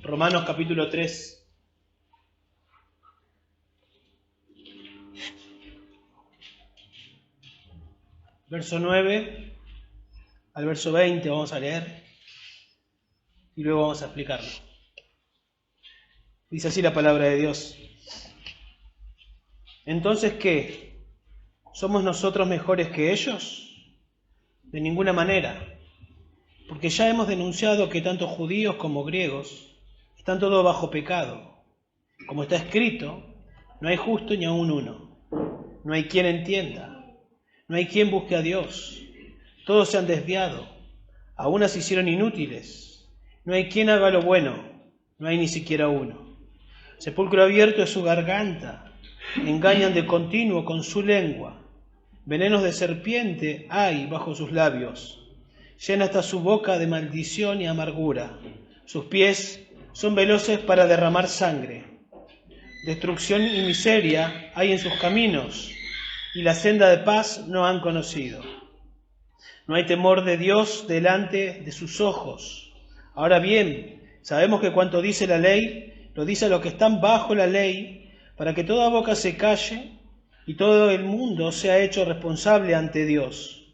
Romanos capítulo 3. Verso 9 al verso 20 vamos a leer y luego vamos a explicarlo. Dice así la palabra de Dios. Entonces, ¿qué? ¿Somos nosotros mejores que ellos? De ninguna manera, porque ya hemos denunciado que tanto judíos como griegos están todos bajo pecado. Como está escrito, no hay justo ni aun uno. No hay quien entienda. No hay quien busque a Dios. Todos se han desviado. A unas se hicieron inútiles. No hay quien haga lo bueno. No hay ni siquiera uno. Sepulcro abierto es su garganta. Engañan de continuo con su lengua. Venenos de serpiente hay bajo sus labios. Llena hasta su boca de maldición y amargura. Sus pies son veloces para derramar sangre. Destrucción y miseria hay en sus caminos, y la senda de paz no han conocido. No hay temor de Dios delante de sus ojos. Ahora bien, sabemos que cuanto dice la ley, lo dice a los que están bajo la ley, para que toda boca se calle y todo el mundo sea hecho responsable ante Dios.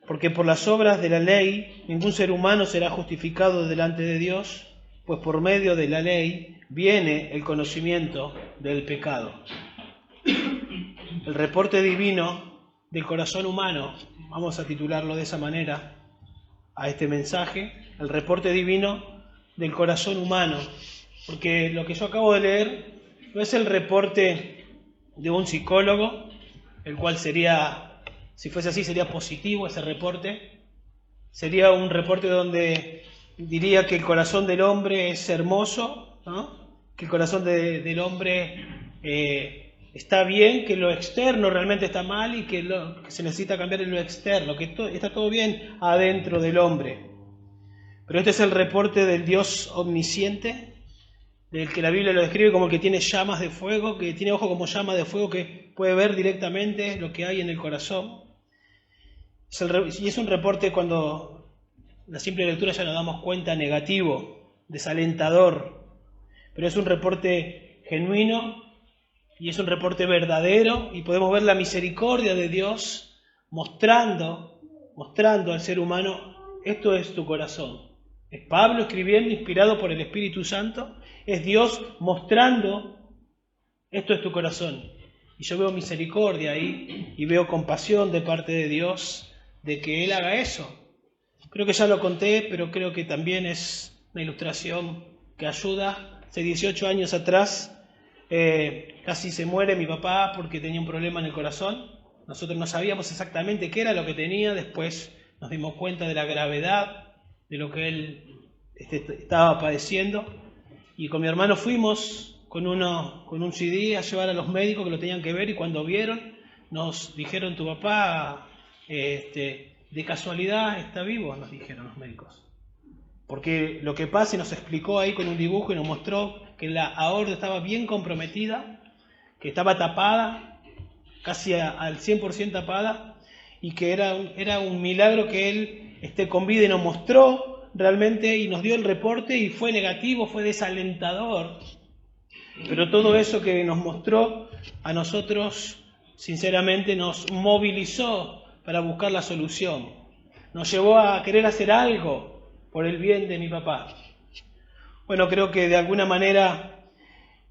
Porque por las obras de la ley ningún ser humano será justificado delante de Dios, pues por medio de la ley viene el conocimiento del pecado. El reporte divino del corazón humano, vamos a titularlo de esa manera a este mensaje, el reporte divino del corazón humano, porque lo que yo acabo de leer no es el reporte de un psicólogo, el cual sería, si fuese así, sería positivo ese reporte. Sería un reporte donde diría que el corazón del hombre es hermoso, ¿no? Que el corazón del hombre está bien, que lo externo realmente está mal y que se necesita cambiar en lo externo, que está todo bien adentro del hombre. Pero este es el reporte del Dios omnisciente, del que la Biblia lo describe como el que tiene llamas de fuego, que tiene ojo como llama de fuego, que puede ver directamente lo que hay en el corazón. Y es un reporte, cuando la simple lectura ya nos damos cuenta, negativo, desalentador, pero es un reporte genuino y es un reporte verdadero, y podemos ver la misericordia de Dios mostrando al ser humano: esto es tu corazón. Es Pablo escribiendo, inspirado por el Espíritu Santo, es Dios mostrando: esto es tu corazón. Y yo veo misericordia ahí y veo compasión de parte de Dios de que Él haga eso. Creo que ya lo conté, pero creo que también es una ilustración que ayuda. Hace 18 años atrás casi se muere mi papá porque tenía un problema en el corazón. Nosotros no sabíamos exactamente qué era lo que tenía. Después nos dimos cuenta de la gravedad de lo que él estaba padeciendo. Y con mi hermano fuimos con un CD a llevar a los médicos que lo tenían que ver, y cuando vieron nos dijeron: tu papá de casualidad está vivo, nos dijeron los médicos. Porque lo que pasa, y nos explicó ahí con un dibujo y nos mostró que la aorta estaba bien comprometida, que estaba tapada, casi al 100% tapada, y que era un milagro que él esté con vida, y nos mostró realmente y nos dio el reporte, y fue negativo, fue desalentador. Pero todo eso que nos mostró a nosotros, sinceramente, nos movilizó para buscar la solución. Nos llevó a querer hacer algo por el bien de mi papá. Bueno, creo que de alguna manera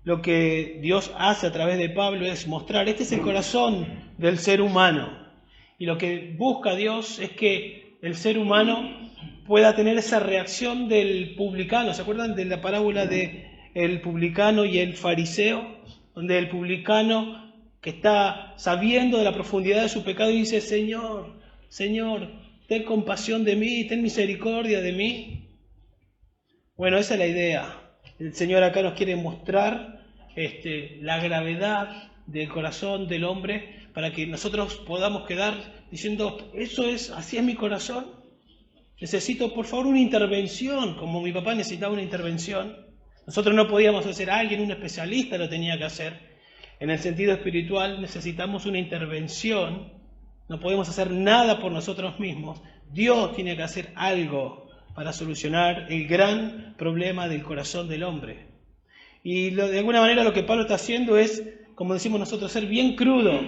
lo que Dios hace a través de Pablo es mostrar: este es el corazón del ser humano. Y lo que busca Dios es que el ser humano pueda tener esa reacción del publicano. ¿Se acuerdan de la parábola del publicano y el fariseo? Donde el publicano, que está sabiendo de la profundidad de su pecado, y dice: Señor, Señor, ten compasión de mí, ten misericordia de mí. Bueno, esa es la idea. El Señor acá nos quiere mostrar la gravedad del corazón del hombre, para que nosotros podamos quedar diciendo: así es mi corazón. Necesito, por favor, una intervención, como mi papá necesitaba una intervención. Nosotros no podíamos hacer, alguien, un especialista lo tenía que hacer. En el sentido espiritual necesitamos una intervención. No podemos hacer nada por nosotros mismos. Dios tiene que hacer algo para solucionar el gran problema del corazón del hombre. Y de alguna manera lo que Pablo está haciendo es, como decimos nosotros, ser bien crudo,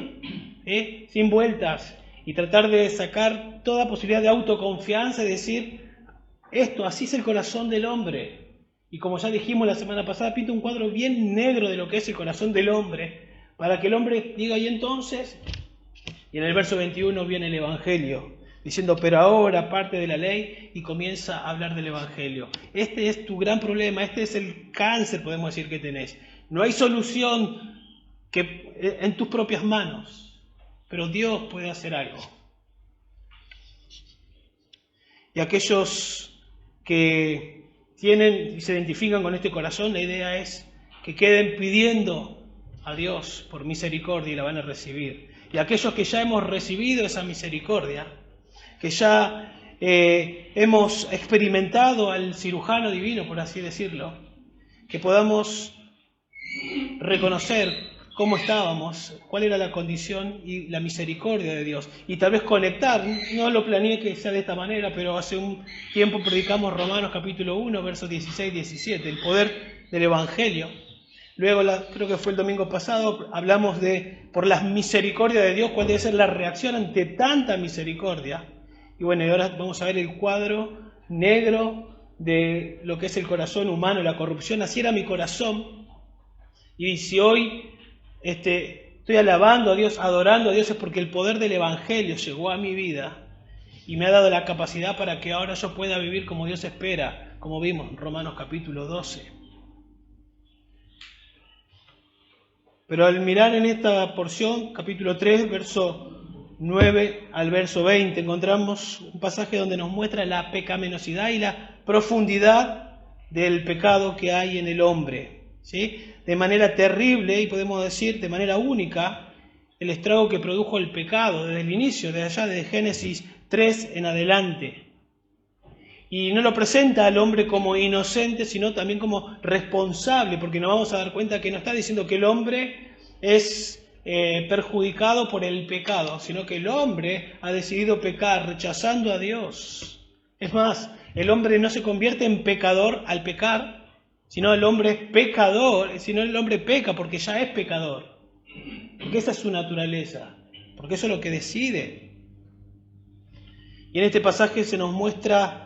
sin vueltas, y tratar de sacar toda posibilidad de autoconfianza y decir, esto, así es el corazón del hombre. Y como ya dijimos la semana pasada, pinta un cuadro bien negro de lo que es el corazón del hombre, para que el hombre diga, y entonces, y en el verso 21 viene el Evangelio, diciendo, pero ahora parte de la ley, y comienza a hablar del Evangelio. Este es tu gran problema, este es el cáncer, podemos decir, que tenés. No hay solución en tus propias manos, pero Dios puede hacer algo. Y aquellos que tienen y se identifican con este corazón, la idea es que queden pidiendo a Dios por misericordia y la van a recibir. Y aquellos que ya hemos recibido esa misericordia, que ya hemos experimentado al cirujano divino, por así decirlo, que podamos reconocer cómo estábamos, cuál era la condición y la misericordia de Dios. Y tal vez conectar, no lo planeé que sea de esta manera, pero hace un tiempo predicamos Romanos capítulo 1, versos 16-17, el poder del Evangelio. Luego, creo que fue el domingo pasado, hablamos de, por las misericordias de Dios, cuál debe ser la reacción ante tanta misericordia. Y bueno, y ahora vamos a ver el cuadro negro de lo que es el corazón humano, la corrupción. Así era mi corazón. Y si hoy estoy alabando a Dios, adorando a Dios, es porque el poder del Evangelio llegó a mi vida y me ha dado la capacidad para que ahora yo pueda vivir como Dios espera, como vimos en Romanos capítulo 12. Pero al mirar en esta porción, capítulo 3, verso 9 al verso 20, encontramos un pasaje donde nos muestra la pecaminosidad y la profundidad del pecado que hay en el hombre, ¿sí? De manera terrible, y podemos decir de manera única, el estrago que produjo el pecado desde el inicio, desde allá, desde Génesis 3 en adelante. Y no lo presenta al hombre como inocente, sino también como responsable, porque nos vamos a dar cuenta que no está diciendo que el hombre es perjudicado por el pecado, sino que el hombre ha decidido pecar, rechazando a Dios. Es más, el hombre no se convierte en pecador al pecar, sino el hombre es pecador, sino el hombre peca porque ya es pecador, porque esa es su naturaleza, porque eso es lo que decide. Y en este pasaje se nos muestra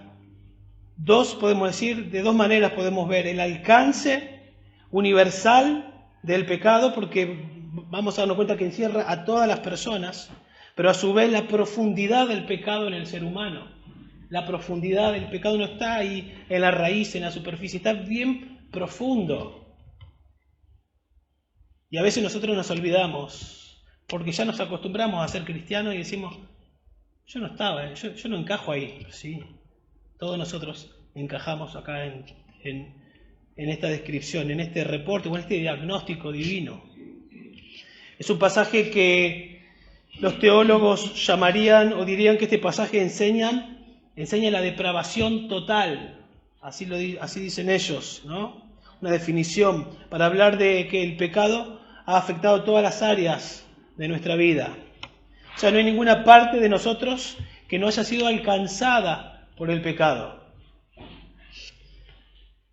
podemos decir, de dos maneras podemos ver el alcance universal del pecado, porque vamos a darnos cuenta que encierra a todas las personas, pero a su vez la profundidad del pecado en el ser humano. La profundidad del pecado no está ahí en la raíz, en la superficie, está bien profundo. Y a veces nosotros nos olvidamos, porque ya nos acostumbramos a ser cristianos y decimos, yo no encajo ahí, ¿sí? Todos nosotros encajamos acá en esta descripción, en este reporte, o en este diagnóstico divino. Es un pasaje que los teólogos llamarían o dirían que este pasaje enseña la depravación total, así dicen ellos, ¿no? Una definición para hablar de que el pecado ha afectado todas las áreas de nuestra vida. O sea, no hay ninguna parte de nosotros que no haya sido alcanzada por el pecado.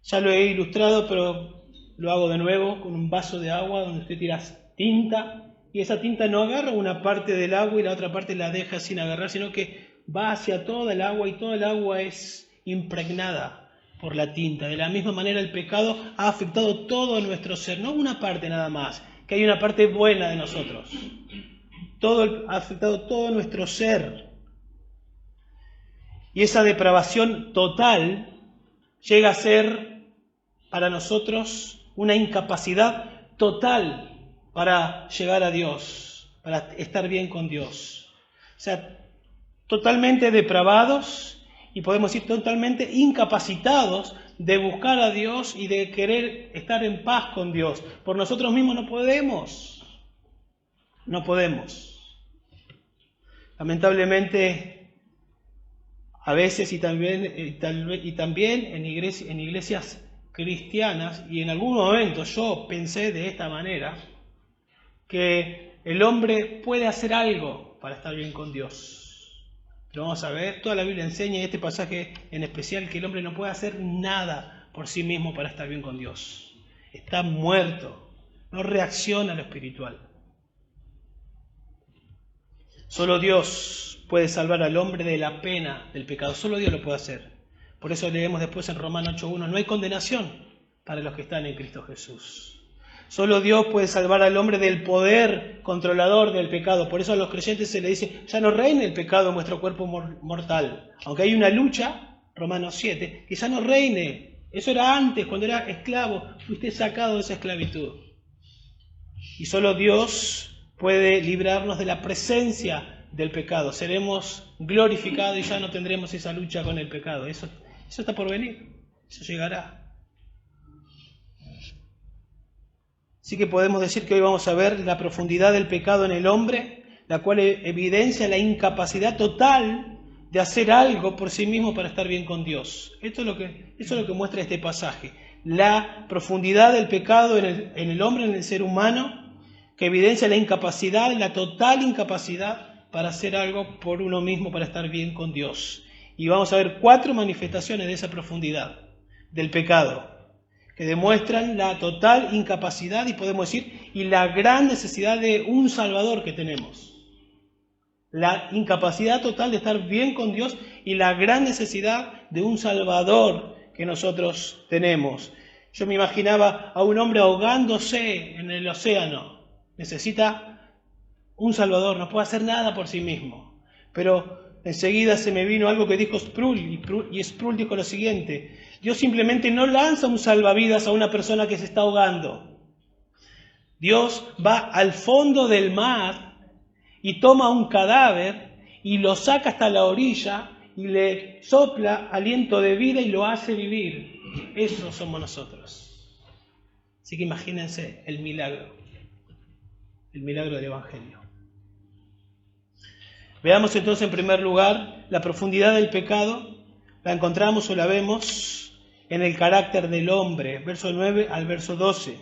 Ya lo he ilustrado, pero lo hago de nuevo con un vaso de agua donde usted tira tinta y esa tinta no agarra una parte del agua y la otra parte la deja sin agarrar, sino que va hacia toda el agua y toda el agua es impregnada por la tinta. De la misma manera el pecado ha afectado todo nuestro ser, no una parte nada más, que hay una parte buena de nosotros. Ha afectado todo nuestro ser. Y esa depravación total llega a ser para nosotros una incapacidad total para llegar a Dios, para estar bien con Dios. O sea, totalmente depravados y podemos decir totalmente incapacitados de buscar a Dios y de querer estar en paz con Dios. Por nosotros mismos no podemos. No podemos. Lamentablemente, a veces y también en iglesias cristianas, y en algún momento yo pensé de esta manera, que el hombre puede hacer algo para estar bien con Dios. Pero vamos a ver, toda la Biblia enseña, y este pasaje en especial, que el hombre no puede hacer nada por sí mismo para estar bien con Dios. Está muerto, no reacciona a lo espiritual. Solo Dios puede salvar al hombre de la pena del pecado, solo Dios lo puede hacer. Por eso leemos después en Romanos 8:1, no hay condenación para los que están en Cristo Jesús. Solo Dios puede salvar al hombre del poder controlador del pecado. Por eso a los creyentes se les dice, ya no reine el pecado en vuestro cuerpo mortal. Aunque hay una lucha, Romanos 7, que ya no reine. Eso era antes, cuando era esclavo, fuiste sacado de esa esclavitud. Y solo Dios puede librarnos de la presencia del pecado. Seremos glorificados y ya no tendremos esa lucha con el pecado. Eso está por venir, eso llegará. Así que podemos decir que hoy vamos a ver la profundidad del pecado en el hombre, la cual evidencia la incapacidad total de hacer algo por sí mismo para estar bien con Dios. Eso es lo que muestra este pasaje. La profundidad del pecado en el hombre, en el ser humano, que evidencia la incapacidad, la total incapacidad para hacer algo por uno mismo para estar bien con Dios. Y vamos a ver 4 manifestaciones de esa profundidad del pecado, que demuestran la total incapacidad y podemos decir, y la gran necesidad de un Salvador que tenemos. La incapacidad total de estar bien con Dios y la gran necesidad de un Salvador que nosotros tenemos. Yo me imaginaba a un hombre ahogándose en el océano. Necesita un Salvador, no puede hacer nada por sí mismo. Pero enseguida se me vino algo que dijo Sproul, y Sproul dijo lo siguiente: Dios simplemente no lanza un salvavidas a una persona que se está ahogando. Dios va al fondo del mar y toma un cadáver y lo saca hasta la orilla y le sopla aliento de vida y lo hace vivir. Eso somos nosotros. Así que imagínense el milagro del Evangelio. Veamos entonces en primer lugar la profundidad del pecado. La encontramos o la vemos en el carácter del hombre, verso 9 al verso 12.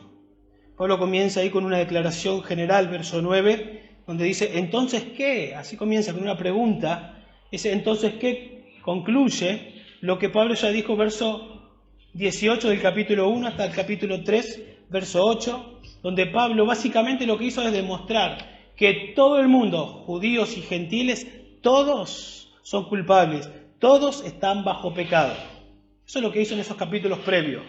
Pablo comienza ahí con una declaración general, verso 9, donde dice, ¿entonces qué? Así comienza con una pregunta. Ese entonces qué concluye lo que Pablo ya dijo, verso 18 del capítulo 1 hasta el capítulo 3, verso 8, donde Pablo básicamente lo que hizo es demostrar que todo el mundo, judíos y gentiles, todos son culpables, todos están bajo pecado. Eso es lo que hizo en esos capítulos previos.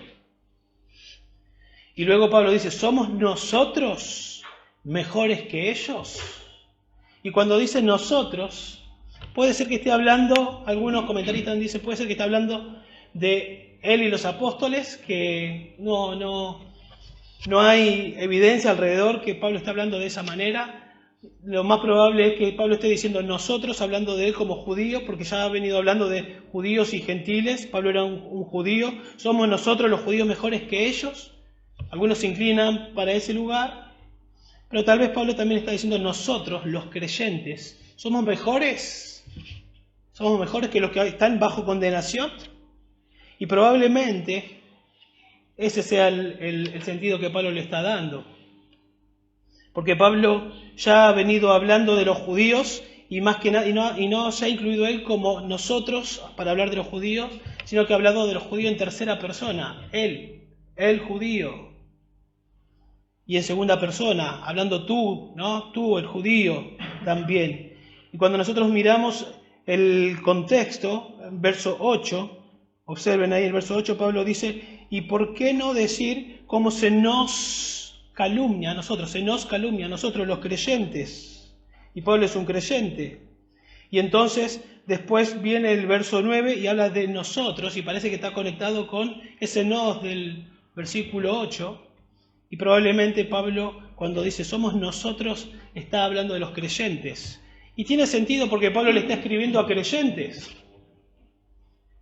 Y luego Pablo dice, ¿somos nosotros mejores que ellos? Y cuando dice nosotros, puede ser que esté hablando, algunos comentaristas dicen, puede ser que esté hablando de él y los apóstoles, que no hay evidencia alrededor que Pablo está hablando de esa manera. Lo más probable es que Pablo esté diciendo nosotros, hablando de él como judío, porque ya ha venido hablando de judíos y gentiles. Pablo era un judío. ¿Somos nosotros los judíos mejores que ellos? Algunos se inclinan para ese lugar, pero tal vez Pablo también está diciendo nosotros, los creyentes, ¿somos mejores? ¿Somos mejores que los que están bajo condenación? Y probablemente ese sea el sentido que Pablo le está dando. Porque Pablo ya ha venido hablando de los judíos y más que nada, y no se ha incluido él como nosotros para hablar de los judíos, sino que ha hablado de los judíos en tercera persona, él, el judío. Y en segunda persona, hablando tú, ¿no? Tú, el judío, también. Y cuando nosotros miramos el contexto, verso 8, observen ahí el verso 8, Pablo dice, ¿y por qué no decir cómo se nos calumnia a nosotros los creyentes? Y Pablo es un creyente. Y entonces después viene el verso 9 y habla de nosotros, y parece que está conectado con ese nos del versículo 8. Y probablemente Pablo, cuando dice somos nosotros, está hablando de los creyentes. Y tiene sentido porque Pablo le está escribiendo a creyentes.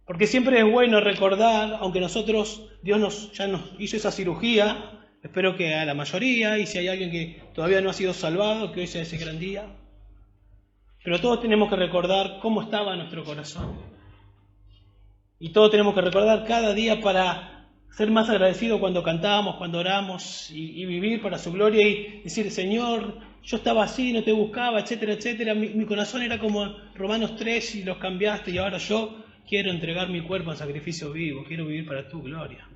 Porque siempre es bueno recordar, aunque Dios ya nos hizo esa cirugía, espero que a la mayoría, y si hay alguien que todavía no ha sido salvado, que hoy sea ese gran día. Pero todos tenemos que recordar cómo estaba nuestro corazón. Y todos tenemos que recordar cada día para ser más agradecidos cuando cantamos, cuando oramos y vivir para su gloria y decir, Señor, yo estaba así, no te buscaba, etcétera, etcétera. Mi corazón era como Romanos 3 y los cambiaste y ahora yo quiero entregar mi cuerpo en sacrificio vivo, quiero vivir para tu gloria.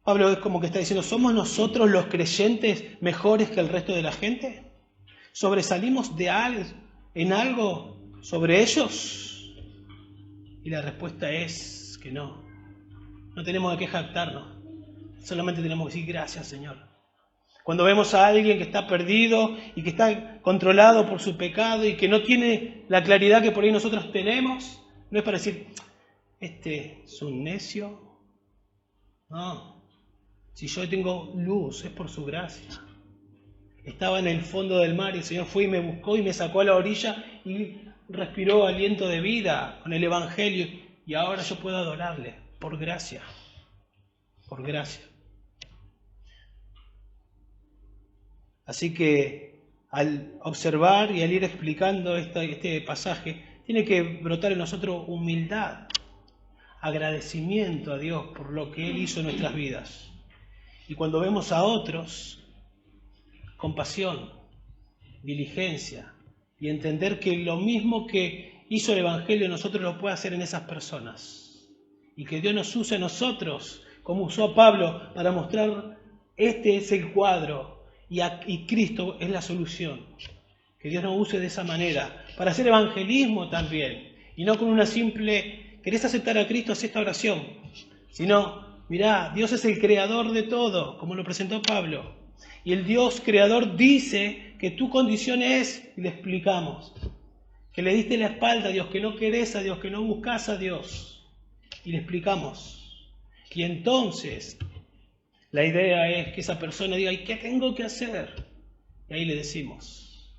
Pablo es como que está diciendo, ¿somos nosotros los creyentes mejores que el resto de la gente? ¿Sobresalimos en algo sobre ellos? Y la respuesta es que no. No tenemos de qué jactarnos. Solamente tenemos que decir gracias, Señor. Cuando vemos a alguien que está perdido y que está controlado por su pecado y que no tiene la claridad que por ahí nosotros tenemos, no es para decir, este es un necio. No. Si yo tengo luz, es por su gracia. Estaba en el fondo del mar y el Señor fue y me buscó y me sacó a la orilla y respiró aliento de vida con el Evangelio. Y ahora yo puedo adorarle por gracia. Por gracia. Así que al observar y al ir explicando este pasaje, tiene que brotar en nosotros humildad, agradecimiento a Dios por lo que Él hizo en nuestras vidas. Y cuando vemos a otros, compasión, diligencia y entender que lo mismo que hizo el Evangelio nosotros lo puede hacer en esas personas. Y que Dios nos use a nosotros, como usó a Pablo, para mostrar este es el cuadro y Cristo es la solución. Que Dios nos use de esa manera, para hacer evangelismo también. Y no con una simple, ¿querés aceptar a Cristo? Haz esta oración. Sino, mirá, Dios es el creador de todo, como lo presentó Pablo. Y el Dios creador dice que tu condición es, y le explicamos, que le diste la espalda a Dios, que no querés a Dios, que no buscás a Dios. Y le explicamos. Y entonces, la idea es que esa persona diga, ¿y qué tengo que hacer? Y ahí le decimos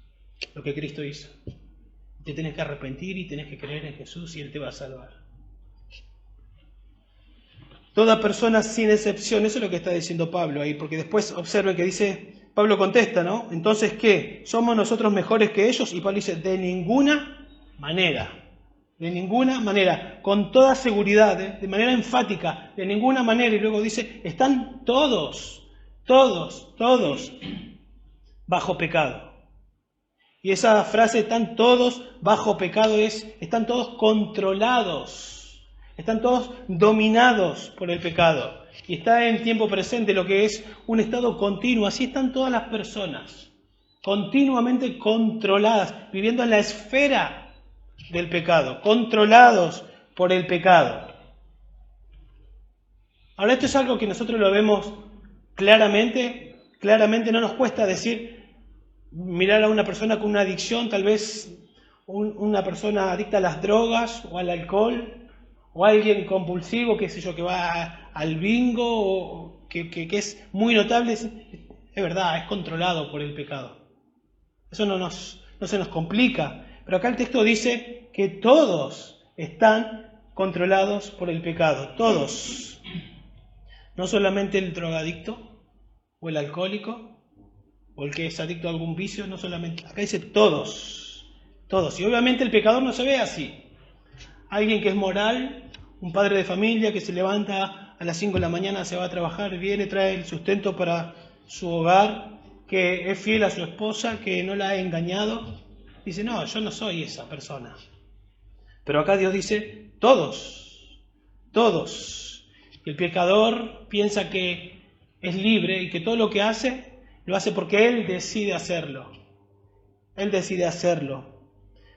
lo que Cristo hizo. Te tenés que arrepentir y tenés que creer en Jesús y Él te va a salvar. Toda persona sin excepción, eso es lo que está diciendo Pablo ahí, porque después observen que dice, Pablo contesta, ¿no? Entonces, ¿qué? ¿Somos nosotros mejores que ellos? Y Pablo dice, de ninguna manera, con toda seguridad, de manera enfática, de ninguna manera. Y luego dice, están todos bajo pecado. Y esa frase, están todos bajo pecado, están todos controlados. Están todos dominados por el pecado. Y está en tiempo presente lo que es un estado continuo. Así están todas las personas, continuamente controladas, viviendo en la esfera del pecado, controlados por el pecado. Ahora, esto es algo que nosotros lo vemos claramente no nos cuesta decir, mirar a una persona con una adicción, tal vez una persona adicta a las drogas o al alcohol, o alguien compulsivo, qué sé yo, que va al bingo, o que es muy notable, es verdad, es controlado por el pecado. Eso no se nos complica. Pero acá el texto dice que todos están controlados por el pecado. Todos. No solamente el drogadicto, o el alcohólico, o el que es adicto a algún vicio, no solamente. Acá dice todos. Todos. Y obviamente el pecador no se ve así. Alguien que es moral, un padre de familia que se levanta a las 5 de la mañana, se va a trabajar, viene, trae el sustento para su hogar, que es fiel a su esposa, que no la ha engañado. Dice, no, yo no soy esa persona. Pero acá Dios dice, todos. Y el pecador piensa que es libre y que todo lo que hace, lo hace porque él decide hacerlo.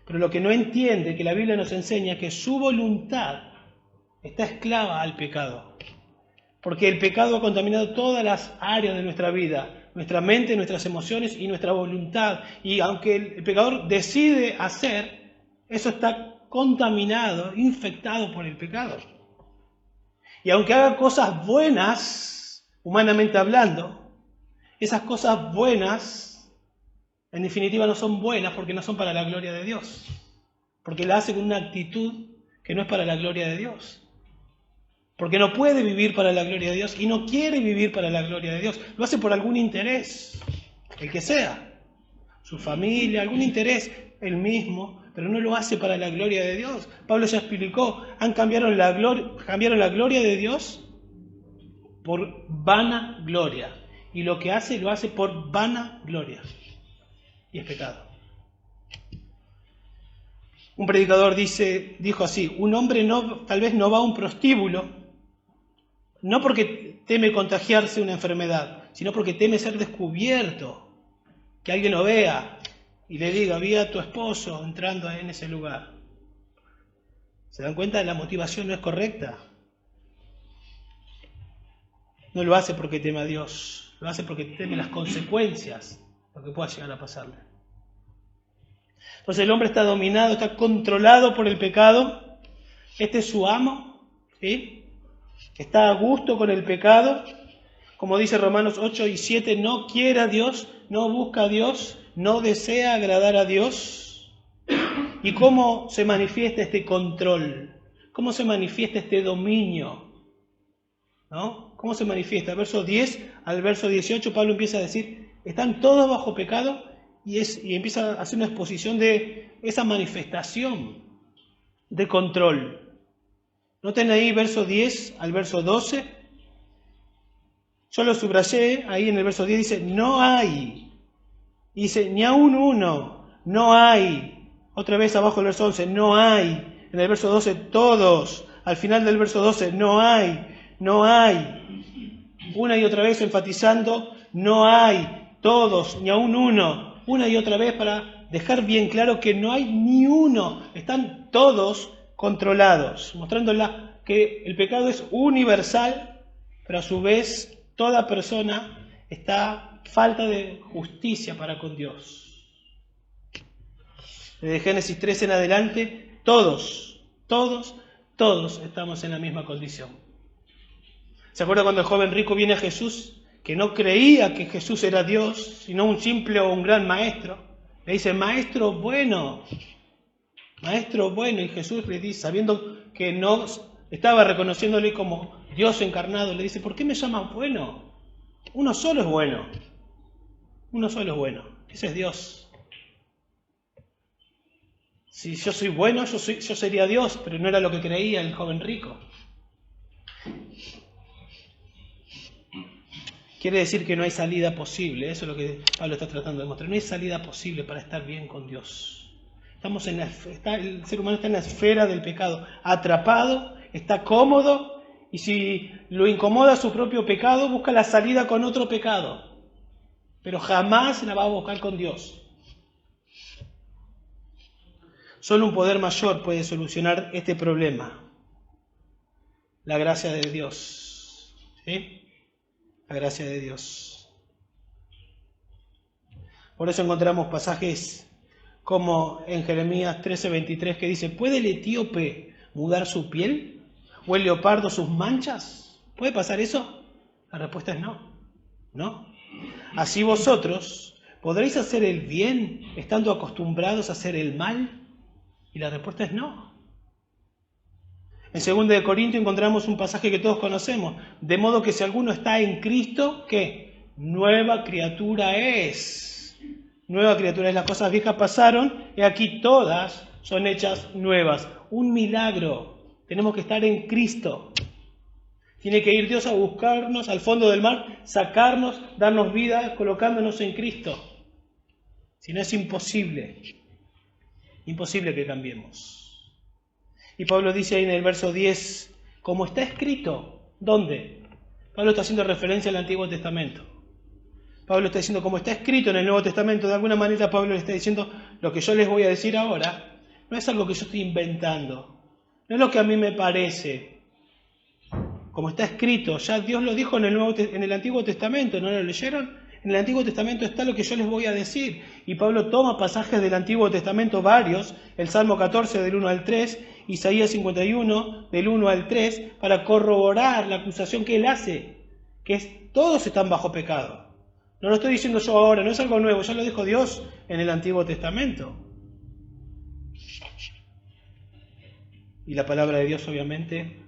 Pero lo que no entiende, que la Biblia nos enseña, que su voluntad está esclava al pecado. Porque el pecado ha contaminado todas las áreas de nuestra vida, nuestra mente, nuestras emociones y nuestra voluntad. Y aunque el pecador decide hacer, eso está contaminado, infectado por el pecado. Y aunque haga cosas buenas, humanamente hablando, esas cosas buenas en definitiva no son buenas porque no son para la gloria de Dios. Porque la hace con una actitud que no es para la gloria de Dios. Porque no puede vivir para la gloria de Dios y no quiere vivir para la gloria de Dios. Lo hace por algún interés, el que sea. Su familia, algún interés, él mismo, pero no lo hace para la gloria de Dios. Pablo ya explicó, cambiaron la gloria de Dios por vana gloria. Y lo que hace, lo hace por vana gloria. Y es pecado. Un predicador dijo así: un hombre tal vez no va a un prostíbulo, no porque teme contagiarse una enfermedad, sino porque teme ser descubierto, que alguien lo vea y le diga: vi a tu esposo entrando en ese lugar. ¿Se dan cuenta? La motivación no es correcta. No lo hace porque teme a Dios, lo hace porque teme las consecuencias, lo que pueda llegar a pasarle. Entonces el hombre está dominado, está controlado por el pecado. Este es su amo, ¿sí? Está a gusto con el pecado. Como dice Romanos 8 y 7, no quiere a Dios, no busca a Dios, no desea agradar a Dios. ¿Y cómo se manifiesta este control? ¿Cómo se manifiesta este dominio? ¿No? ¿Cómo se manifiesta? Verso 10 al verso 18, Pablo empieza a decir: están todos bajo pecado, y empieza a hacer una exposición de esa manifestación de control. Noten ahí verso 10 al verso 12. Yo lo subrayé, ahí en el verso 10 dice: no hay. Dice: ni aún uno, no hay. Otra vez abajo el verso 11, no hay. En el verso 12, todos. Al final del verso 12, no hay, no hay. Una y otra vez enfatizando: no hay, todos, ni aún uno. Una y otra vez para dejar bien claro que no hay ni uno. Están todos controlados, mostrándola que el pecado es universal, pero a su vez toda persona está falta de justicia para con Dios. Desde Génesis 3 en adelante, todos estamos en la misma condición. ¿Se acuerda cuando el joven rico viene a Jesús, que no creía que Jesús era Dios, sino un simple o un gran maestro? Le dice: maestro bueno, y Jesús le dice, sabiendo que no estaba reconociéndole como Dios encarnado, le dice: ¿por qué me llaman bueno? Uno solo es bueno, ese es Dios. Si yo soy bueno, yo sería Dios, pero no era lo que creía el joven rico. Quiere decir que no hay salida posible. Eso es lo que Pablo está tratando de mostrar. No hay salida posible para estar bien con Dios. El ser humano está en la esfera del pecado, atrapado, está cómodo, y si lo incomoda su propio pecado, busca la salida con otro pecado, pero jamás la va a buscar con Dios. Solo un poder mayor puede solucionar este problema: la gracia de Dios. ¿Sí? La gracia de Dios. Por eso encontramos pasajes como en Jeremías 13:23 que dice: ¿puede el etíope mudar su piel? ¿O el leopardo sus manchas? ¿Puede pasar eso? La respuesta es no. No. Así vosotros podréis hacer el bien estando acostumbrados a hacer el mal. Y la respuesta es no. En 2 Corintios encontramos un pasaje que todos conocemos: de modo que si alguno está en Cristo, ¿qué? Nueva criatura es. Nueva criatura es. Las cosas viejas pasaron y aquí todas son hechas nuevas. Un milagro. Tenemos que estar en Cristo. Tiene que ir Dios a buscarnos al fondo del mar, sacarnos, darnos vida, colocándonos en Cristo. Si no, es imposible. Imposible que cambiemos. Y Pablo dice ahí en el verso 10, como está escrito. ¿Dónde? Pablo está haciendo referencia al Antiguo Testamento. Pablo está diciendo, como está escrito en el Nuevo Testamento. De alguna manera Pablo le está diciendo: lo que yo les voy a decir ahora no es algo que yo estoy inventando, no es lo que a mí me parece. Como está escrito, ya Dios lo dijo en el Antiguo Testamento. ¿No lo leyeron? En el Antiguo Testamento está lo que yo les voy a decir. Y Pablo toma pasajes del Antiguo Testamento varios, el Salmo 14 del 1 al 3, Isaías 51 del 1 al 3, para corroborar la acusación que él hace, que es: todos están bajo pecado. No lo estoy diciendo yo ahora, no es algo nuevo, ya lo dijo Dios en el Antiguo Testamento. Y la palabra de Dios, obviamente,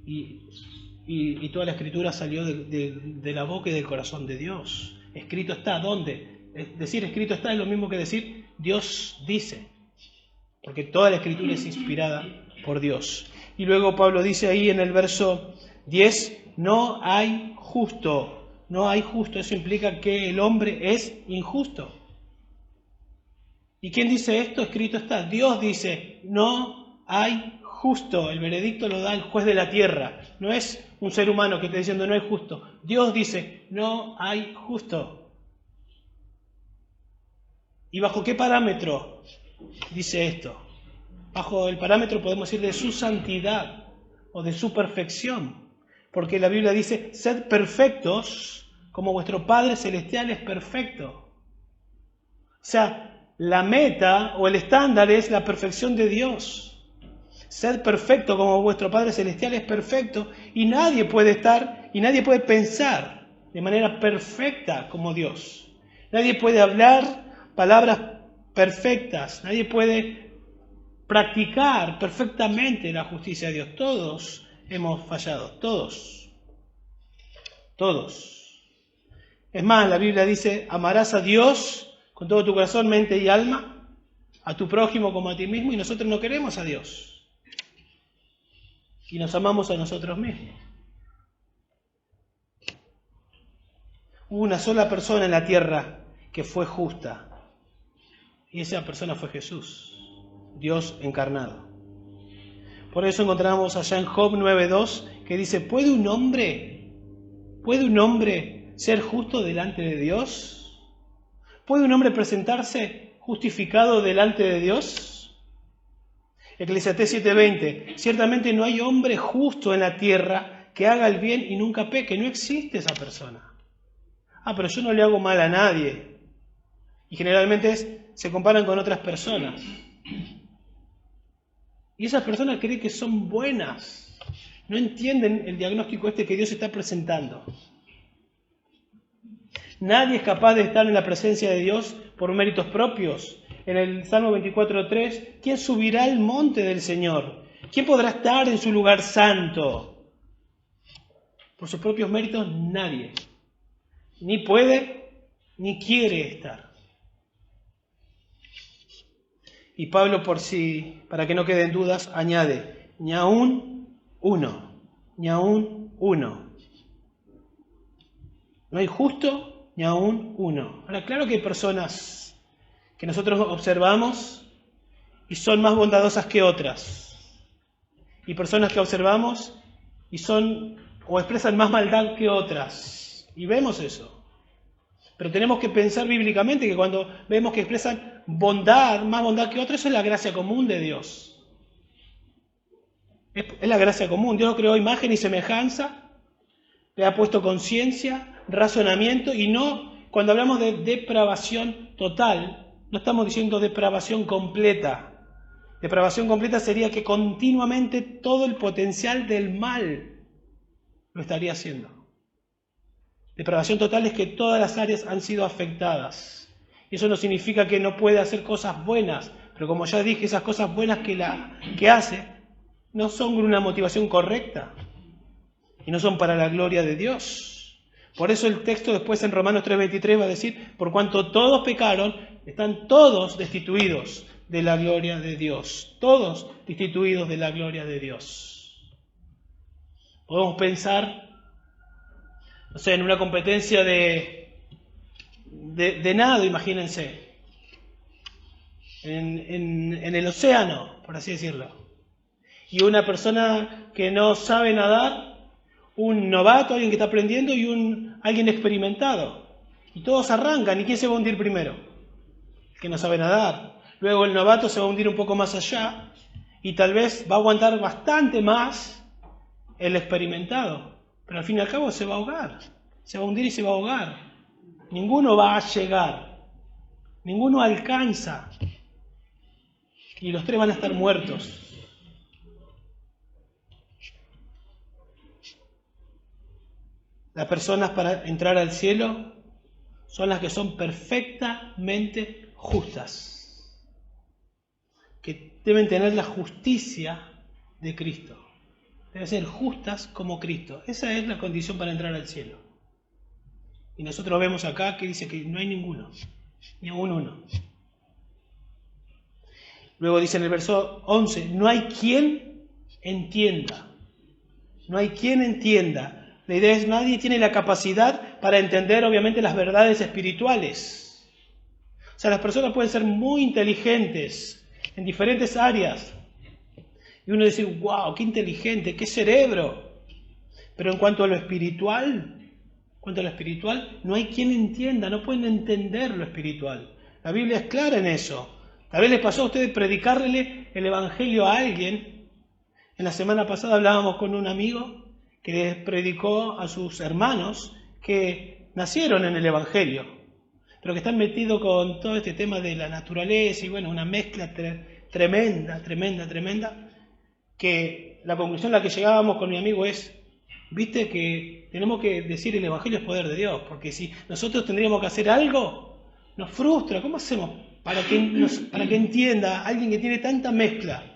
y toda la Escritura salió de la boca y del corazón de Dios. Escrito está. ¿Dónde? Decir escrito está es lo mismo que decir Dios dice, porque toda la Escritura es inspirada por Dios. Y luego Pablo dice ahí en el verso 10, no hay justo. No hay justo. Eso implica que el hombre es injusto. ¿Y quién dice esto? Escrito está. Dios dice, no hay justo. El veredicto lo da el juez de la tierra. No es un ser humano que esté diciendo no hay justo. Dios dice, no hay justo. ¿Y bajo qué parámetro dice esto? Bajo el parámetro, podemos decir, de su santidad o de su perfección. Porque la Biblia dice, sed perfectos como vuestro Padre Celestial es perfecto. O sea, la meta o el estándar es la perfección de Dios. Sed perfecto como vuestro Padre Celestial es perfecto, y nadie puede estar y nadie puede pensar de manera perfecta como Dios. Nadie puede hablar palabras perfectas, nadie puede practicar perfectamente la justicia de Dios. Todos hemos fallado, todos. Es más, la Biblia dice, amarás a Dios con todo tu corazón, mente y alma, a tu prójimo como a ti mismo, y nosotros no queremos a Dios. Y nos amamos a nosotros mismos. Hubo una sola persona en la tierra que fue justa, y esa persona fue Jesús, Dios encarnado. Por eso encontramos allá en Job 9:2 que dice, ¿puede un hombre ser justo delante de Dios? ¿Puede un hombre presentarse justificado delante de Dios? Eclesiastés 7:20, ciertamente no hay hombre justo en la tierra que haga el bien y nunca peque. No existe esa persona. Pero yo no le hago mal a nadie. Y generalmente se comparan con otras personas. Y esas personas creen que son buenas. No entienden el diagnóstico que Dios está presentando. Nadie es capaz de estar en la presencia de Dios por méritos propios. En el Salmo 24:3, ¿quién subirá al monte del Señor? ¿Quién podrá estar en su lugar santo? Por sus propios méritos, nadie. Ni puede, ni quiere estar. Y Pablo, para que no queden dudas, añade, ni aún uno. No hay justo, ni aún uno. Ahora, claro que hay personas que nosotros observamos y son más bondadosas que otras. Y personas que observamos y son o expresan más maldad que otras. Y vemos eso. Pero tenemos que pensar bíblicamente que cuando vemos que expresan bondad, más bondad que otros, eso es la gracia común de Dios. Es la gracia común. Dios creó imagen y semejanza, le ha puesto conciencia, razonamiento, y no, cuando hablamos de depravación total, no estamos diciendo depravación completa. Depravación completa sería que continuamente todo el potencial del mal lo estaría haciendo. Depravación total es que todas las áreas han sido afectadas. Y eso no significa que no puede hacer cosas buenas, pero como ya dije, esas cosas buenas que hace no son con una motivación correcta y no son para la gloria de Dios. Por eso el texto después en Romanos 3:23 va a decir, por cuanto todos pecaron, están todos destituidos de la gloria de Dios. Todos destituidos de la gloria de Dios. Podemos pensar, no sé, en una competencia de nado, imagínense, en el océano, por así decirlo. Y una persona que no sabe nadar, un novato, alguien que está aprendiendo, y alguien experimentado. Y todos arrancan, ¿y quién se va a hundir primero? El que no sabe nadar. Luego el novato se va a hundir un poco más allá, y tal vez va a aguantar bastante más el experimentado. Pero al fin y al cabo se va a ahogar. Se va a hundir y se va a ahogar. Ninguno va a llegar. Ninguno alcanza. Y los tres van a estar muertos. Las personas para entrar al cielo son las que son perfectamente justas, que deben tener la justicia de Cristo. Deben ser justas como Cristo. Esa es la condición para entrar al cielo. Y nosotros vemos acá que dice que no hay ninguno, ni aún uno. Luego dice en el verso 11, no hay quien entienda. No hay quien entienda. La idea es, nadie tiene la capacidad para entender, obviamente, las verdades espirituales. O sea, las personas pueden ser muy inteligentes en diferentes áreas. Y uno dice, wow, qué inteligente, qué cerebro. Pero en cuanto a lo espiritual, no hay quien entienda, no pueden entender lo espiritual. La Biblia es clara en eso. Tal vez les pasó a ustedes predicarle el Evangelio a alguien. En la semana pasada hablábamos con un amigo que les predicó a sus hermanos que nacieron en el Evangelio, pero que están metidos con todo este tema de la naturaleza y bueno, una mezcla tremenda, que la conclusión a la que llegábamos con mi amigo es, viste que tenemos que decir el Evangelio es poder de Dios, porque si nosotros tendríamos que hacer algo, nos frustra. ¿Cómo hacemos para que entienda alguien que tiene tanta mezcla?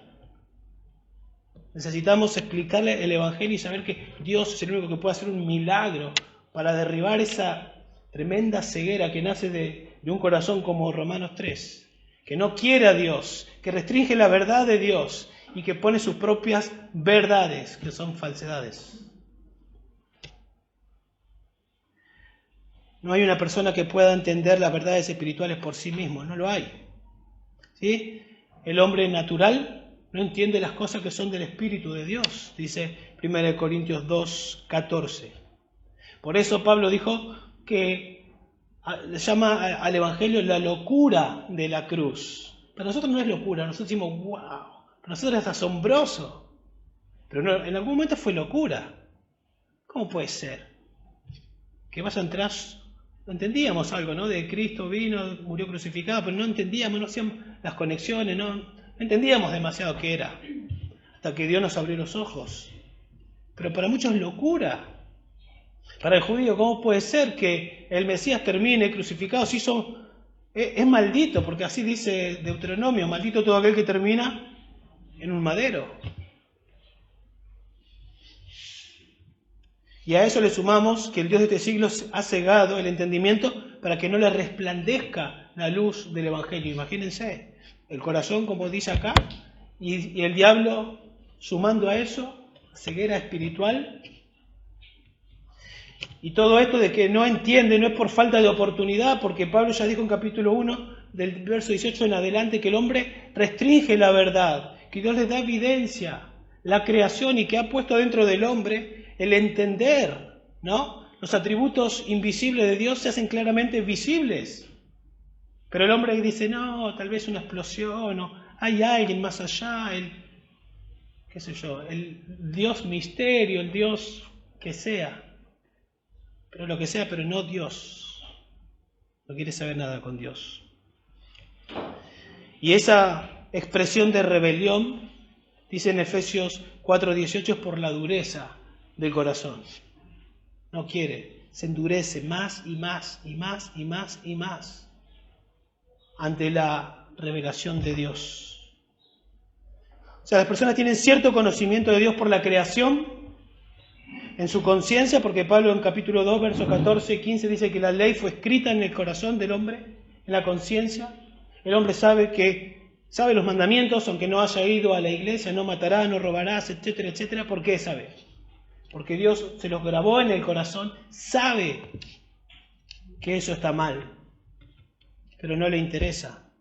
Necesitamos explicarle el Evangelio y saber que Dios es el único que puede hacer un milagro para derribar esa tremenda ceguera que nace de un corazón como Romanos 3, que no quiere a Dios, que restringe la verdad de Dios y que pone sus propias verdades, que son falsedades. No hay una persona que pueda entender las verdades espirituales por sí mismo, no lo hay. ¿Sí? El hombre natural no entiende las cosas que son del Espíritu de Dios, dice 1 Corintios 2:14. Por eso Pablo dijo que llama al Evangelio la locura de la cruz. Para nosotros no es locura, nosotros decimos, wow, para nosotros es asombroso. Pero no, en algún momento fue locura. ¿Cómo puede ser? Que vas atrás, no entendíamos algo, ¿no? De Cristo vino, murió crucificado, pero no entendíamos, no hacíamos las conexiones, no entendíamos demasiado qué era, hasta que Dios nos abrió los ojos. Pero para muchos es locura. Para el judío, ¿cómo puede ser que el Mesías termine crucificado? Es maldito, porque así dice Deuteronomio, maldito todo aquel que termina en un madero. Y a eso le sumamos que el Dios de este siglo ha cegado el entendimiento para que no le resplandezca la luz del Evangelio. Imagínense, el corazón, como dice acá, y el diablo sumando a eso, ceguera espiritual. Y todo esto de que no entiende, no es por falta de oportunidad, porque Pablo ya dijo en capítulo 1, del verso 18 en adelante, que el hombre restringe la verdad, que Dios le da evidencia, la creación, y que ha puesto dentro del hombre el entender, ¿no? Los atributos invisibles de Dios se hacen claramente visibles. Pero el hombre dice, no, tal vez una explosión, o hay alguien más allá, el Dios misterio, el Dios que sea. Pero lo que sea, pero no Dios. No quiere saber nada con Dios. Y esa expresión de rebelión, dice en Efesios 4:18, es por la dureza del corazón. No quiere, se endurece más y más y más y más y más ante la revelación de Dios. O sea, las personas tienen cierto conocimiento de Dios por la creación, en su conciencia, porque Pablo en capítulo 2, versos 14 y 15 dice que la ley fue escrita en el corazón del hombre, en la conciencia. El hombre sabe los mandamientos, aunque no haya ido a la iglesia, no matarás, no robarás, etcétera, etcétera. ¿Por qué sabe? Porque Dios se los grabó en el corazón, sabe que eso está mal, pero no le interesa.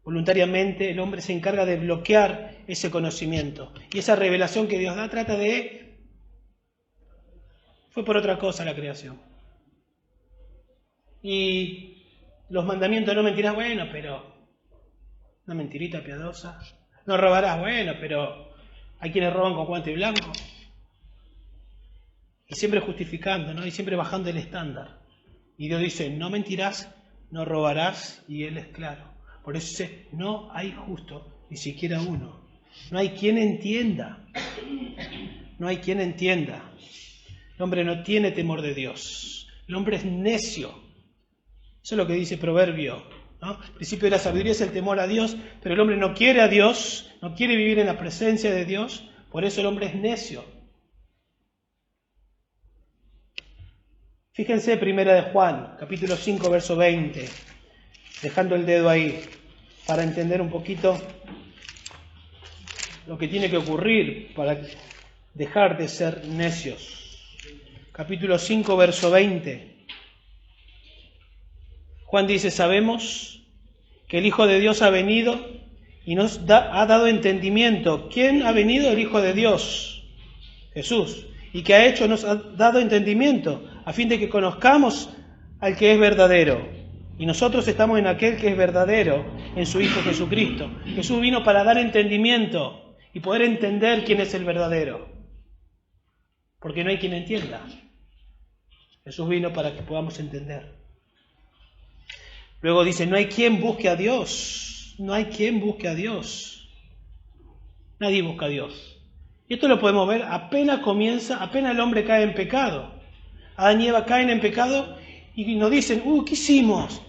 Voluntariamente el hombre se encarga de bloquear ese conocimiento. Y esa revelación que Dios da trata de... Fue por otra cosa la creación. Y los mandamientos, no mentirás, bueno, pero una mentirita piadosa. No robarás, bueno, pero hay quienes roban con guante blanco. Y siempre justificando, ¿no? Y siempre bajando el estándar. Y Dios dice, no mentirás, no robarás, y Él es claro. Por eso dice, no hay justo, ni siquiera uno. No hay quien entienda. No hay quien entienda. El hombre no tiene temor de Dios. El hombre es necio. Eso es lo que dice Proverbio, ¿no? El principio de la sabiduría es el temor a Dios, pero el hombre no quiere a Dios, no quiere vivir en la presencia de Dios, por eso el hombre es necio. Fíjense, primera de Juan, capítulo 5, verso 20, dejando el dedo ahí, para entender un poquito lo que tiene que ocurrir para dejar de ser necios. capítulo 5, verso 20. Juan dice, sabemos que el Hijo de Dios ha venido y nos ha dado entendimiento. ¿Quién ha venido? El Hijo de Dios, Jesús. ¿Y qué ha hecho? Nos ha dado entendimiento, a fin de que conozcamos al que es verdadero. Y nosotros estamos en aquel que es verdadero, en su Hijo Jesucristo. Jesús vino para dar entendimiento y poder entender quién es el verdadero. Porque no hay quien entienda. Jesús vino para que podamos entender. Luego dice, no hay quien busque a Dios. No hay quien busque a Dios. Nadie busca a Dios. Y esto lo podemos ver apenas el hombre cae en pecado. Adán y Eva caen en pecado y nos dicen, ¿qué hicimos?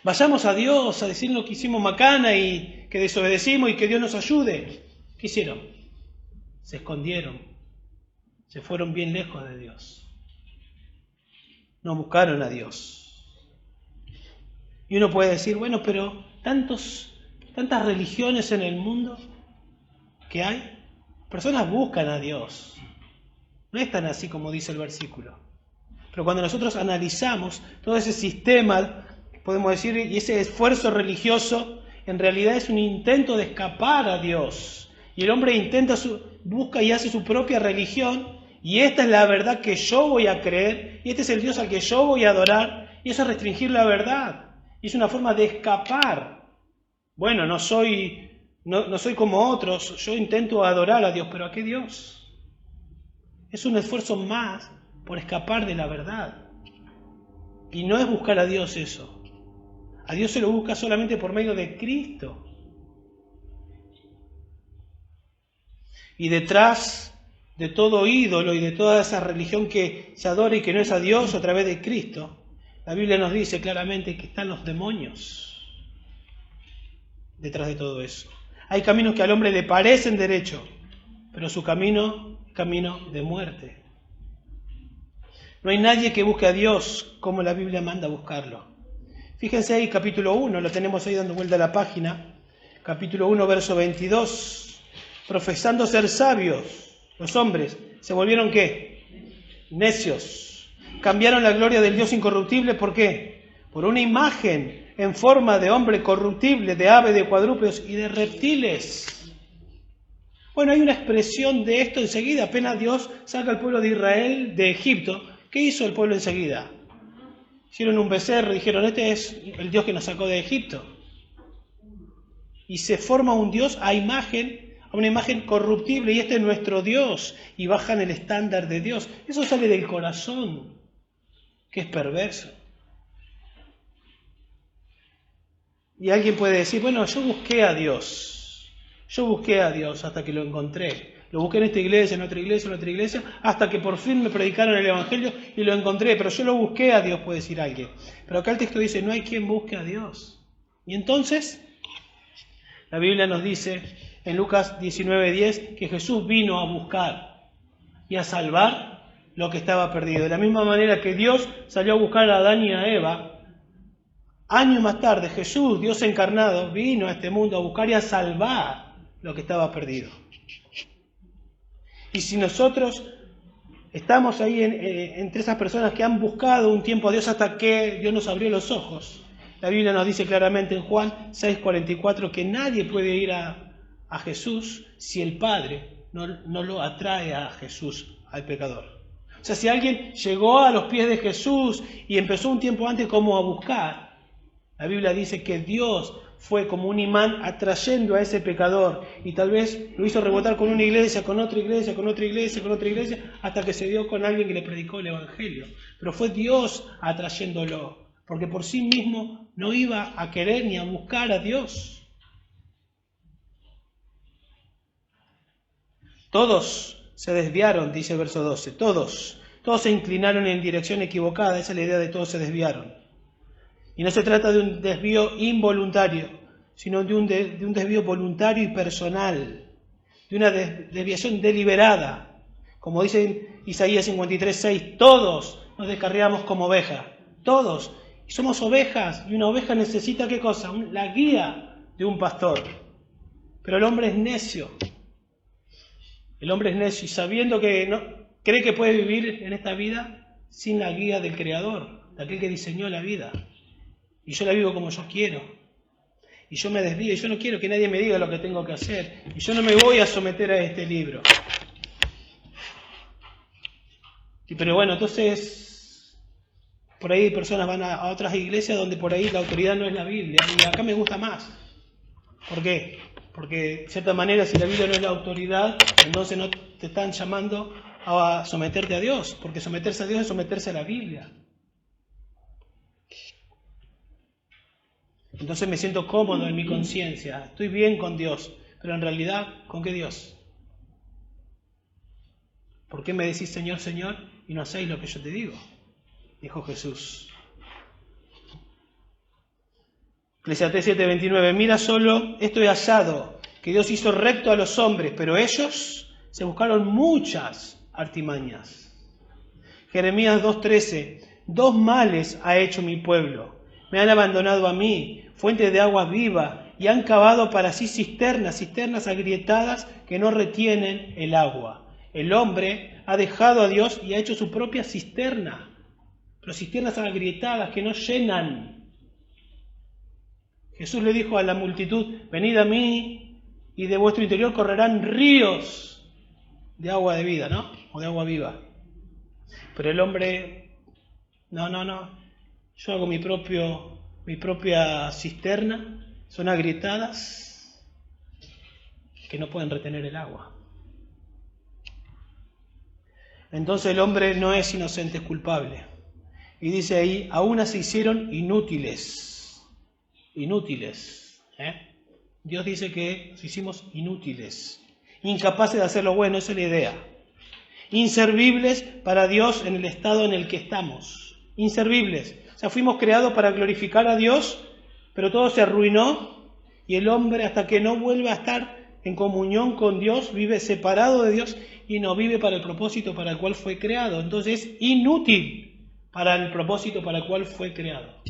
Vayamos a Dios a decirnos que hicimos macana y que desobedecimos y que Dios nos ayude. ¿Qué hicieron? Se escondieron. Se fueron bien lejos de Dios. No buscaron a Dios. Y uno puede decir, bueno, pero tantas religiones en el mundo que hay, personas buscan a Dios. No es tan así como dice el versículo. Pero cuando nosotros analizamos todo ese sistema, podemos decir, y ese esfuerzo religioso, en realidad es un intento de escapar a Dios. Y el hombre busca y hace su propia religión, y esta es la verdad que yo voy a creer, y este es el Dios al que yo voy a adorar, y eso es restringir la verdad. Y es una forma de escapar. Bueno, no soy como otros, yo intento adorar a Dios, pero ¿a qué Dios? Es un esfuerzo más por escapar de la verdad. Y no es buscar a Dios eso. A Dios se lo busca solamente por medio de Cristo. Y detrás de todo ídolo y de toda esa religión que se adora y que no es a Dios a través de Cristo, la Biblia nos dice claramente que están los demonios detrás de todo eso. Hay caminos que al hombre le parecen derecho, pero su camino es camino de muerte. No hay nadie que busque a Dios como la Biblia manda buscarlo. Fíjense ahí, capítulo 1, lo tenemos ahí dando vuelta a la página. Capítulo 1, verso 22. Profesando ser sabios, los hombres, ¿se volvieron qué? Necios. Cambiaron la gloria del Dios incorruptible, ¿por qué? Por una imagen en forma de hombre corruptible, de ave, de cuadrúpedos y de reptiles. Bueno, hay una expresión de esto enseguida. Apenas Dios saca al pueblo de Israel de Egipto, ¿qué hizo el pueblo enseguida? Hicieron un becerro y dijeron, este es el Dios que nos sacó de Egipto. Y se forma un Dios a una imagen corruptible, y este es nuestro Dios, y bajan el estándar de Dios. Eso sale del corazón, que es perverso. Y alguien puede decir, bueno, yo busqué a Dios hasta que lo encontré. Lo busqué en esta iglesia, en otra iglesia, hasta que por fin me predicaron el Evangelio y lo encontré, pero yo lo busqué a Dios, puede decir alguien. Pero acá el texto dice, no hay quien busque a Dios. Y entonces, la Biblia nos dice en Lucas 19:10 que Jesús vino a buscar y a salvar lo que estaba perdido. De la misma manera que Dios salió a buscar a Adán y a Eva, años más tarde Jesús, Dios encarnado, vino a este mundo a buscar y a salvar lo que estaba perdido. Y si nosotros estamos ahí entre esas personas que han buscado un tiempo a Dios hasta que Dios nos abrió los ojos, la Biblia nos dice claramente en Juan 6:44 que nadie puede ir a Jesús si el Padre no lo atrae a Jesús, al pecador. O sea, si alguien llegó a los pies de Jesús y empezó un tiempo antes como a buscar, la Biblia dice que Dios fue como un imán atrayendo a ese pecador, y tal vez lo hizo rebotar con una iglesia, con otra iglesia, con otra iglesia, con otra iglesia, hasta que se dio con alguien que le predicó el Evangelio. Pero fue Dios atrayéndolo, porque por sí mismo no iba a querer ni a buscar a Dios. Todos se desviaron, dice el verso 12, todos se inclinaron en dirección equivocada, esa es la idea de todos se desviaron. Y no se trata de un desvío involuntario, sino de un desvío voluntario y personal, de una desviación deliberada. Como dice Isaías 53:6, todos nos descarriamos como ovejas, todos. Y somos ovejas, y una oveja necesita ¿qué cosa? La guía de un pastor. Pero el hombre es necio. El hombre es necio, y sabiendo que Cree que puede vivir en esta vida sin la guía del Creador, de aquel que diseñó la vida. Y yo la vivo como yo quiero. Y yo me desvío, y yo no quiero que nadie me diga lo que tengo que hacer. Y yo no me voy a someter a este libro. Pero bueno, entonces, por ahí personas van a otras iglesias donde por ahí la autoridad no es la Biblia. Y acá me gusta más. ¿Por qué? Porque, de cierta manera, si la Biblia no es la autoridad, entonces no te están llamando a someterte a Dios. Porque someterse a Dios es someterse a la Biblia. Entonces me siento cómodo en mi conciencia. Estoy bien con Dios. Pero en realidad, ¿con qué Dios? ¿Por qué me decís Señor, Señor y no hacéis lo que yo te digo? Dijo Jesús. Eclesiastés 7:29. Mira solo, esto he hallado, que Dios hizo recto a los hombres, pero ellos se buscaron muchas artimañas. Jeremías 2:13. 2 males ha hecho mi pueblo. Me han abandonado a mí, fuente de agua viva, y han cavado para sí cisternas agrietadas que no retienen el agua. El hombre ha dejado a Dios y ha hecho su propia cisterna, pero cisternas agrietadas que no llenan. Jesús le dijo a la multitud, venid a mí y de vuestro interior correrán ríos de agua de vida, ¿no? O de agua viva. Pero el hombre, no, yo hago mi propia cisterna, son agrietadas que no pueden retener el agua. Entonces el hombre no es inocente, es culpable. Y dice ahí, aún se hicieron inútiles. Inútiles. Dios dice que nos hicimos inútiles. Incapaces de hacer lo bueno, esa es la idea. Inservibles para Dios en el estado en el que estamos. Inservibles. O sea, fuimos creados para glorificar a Dios, pero todo se arruinó y el hombre, hasta que no vuelva a estar en comunión con Dios, vive separado de Dios y no vive para el propósito para el cual fue creado. Entonces es inútil para el propósito para el cual fue creado.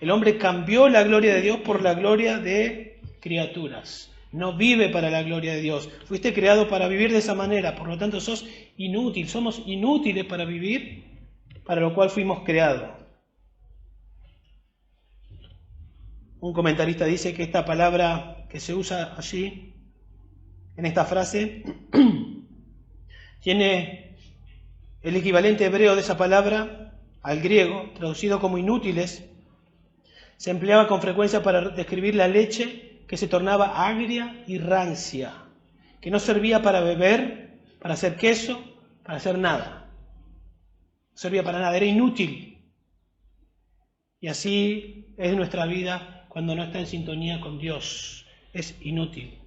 El hombre cambió la gloria de Dios por la gloria de criaturas. No vive para la gloria de Dios. Fuiste creado para vivir de esa manera, por lo tanto sos inútil. Somos inútiles para vivir para lo cual fuimos creados. Un comentarista dice que esta palabra que se usa allí, en esta frase, tiene el equivalente hebreo de esa palabra al griego, traducido como inútiles. Se empleaba con frecuencia para describir la leche que se tornaba agria y rancia, que no servía para beber, para hacer queso, para hacer nada. No servía para nada, era inútil. Y así es nuestra vida cuando no está en sintonía con Dios. Es inútil,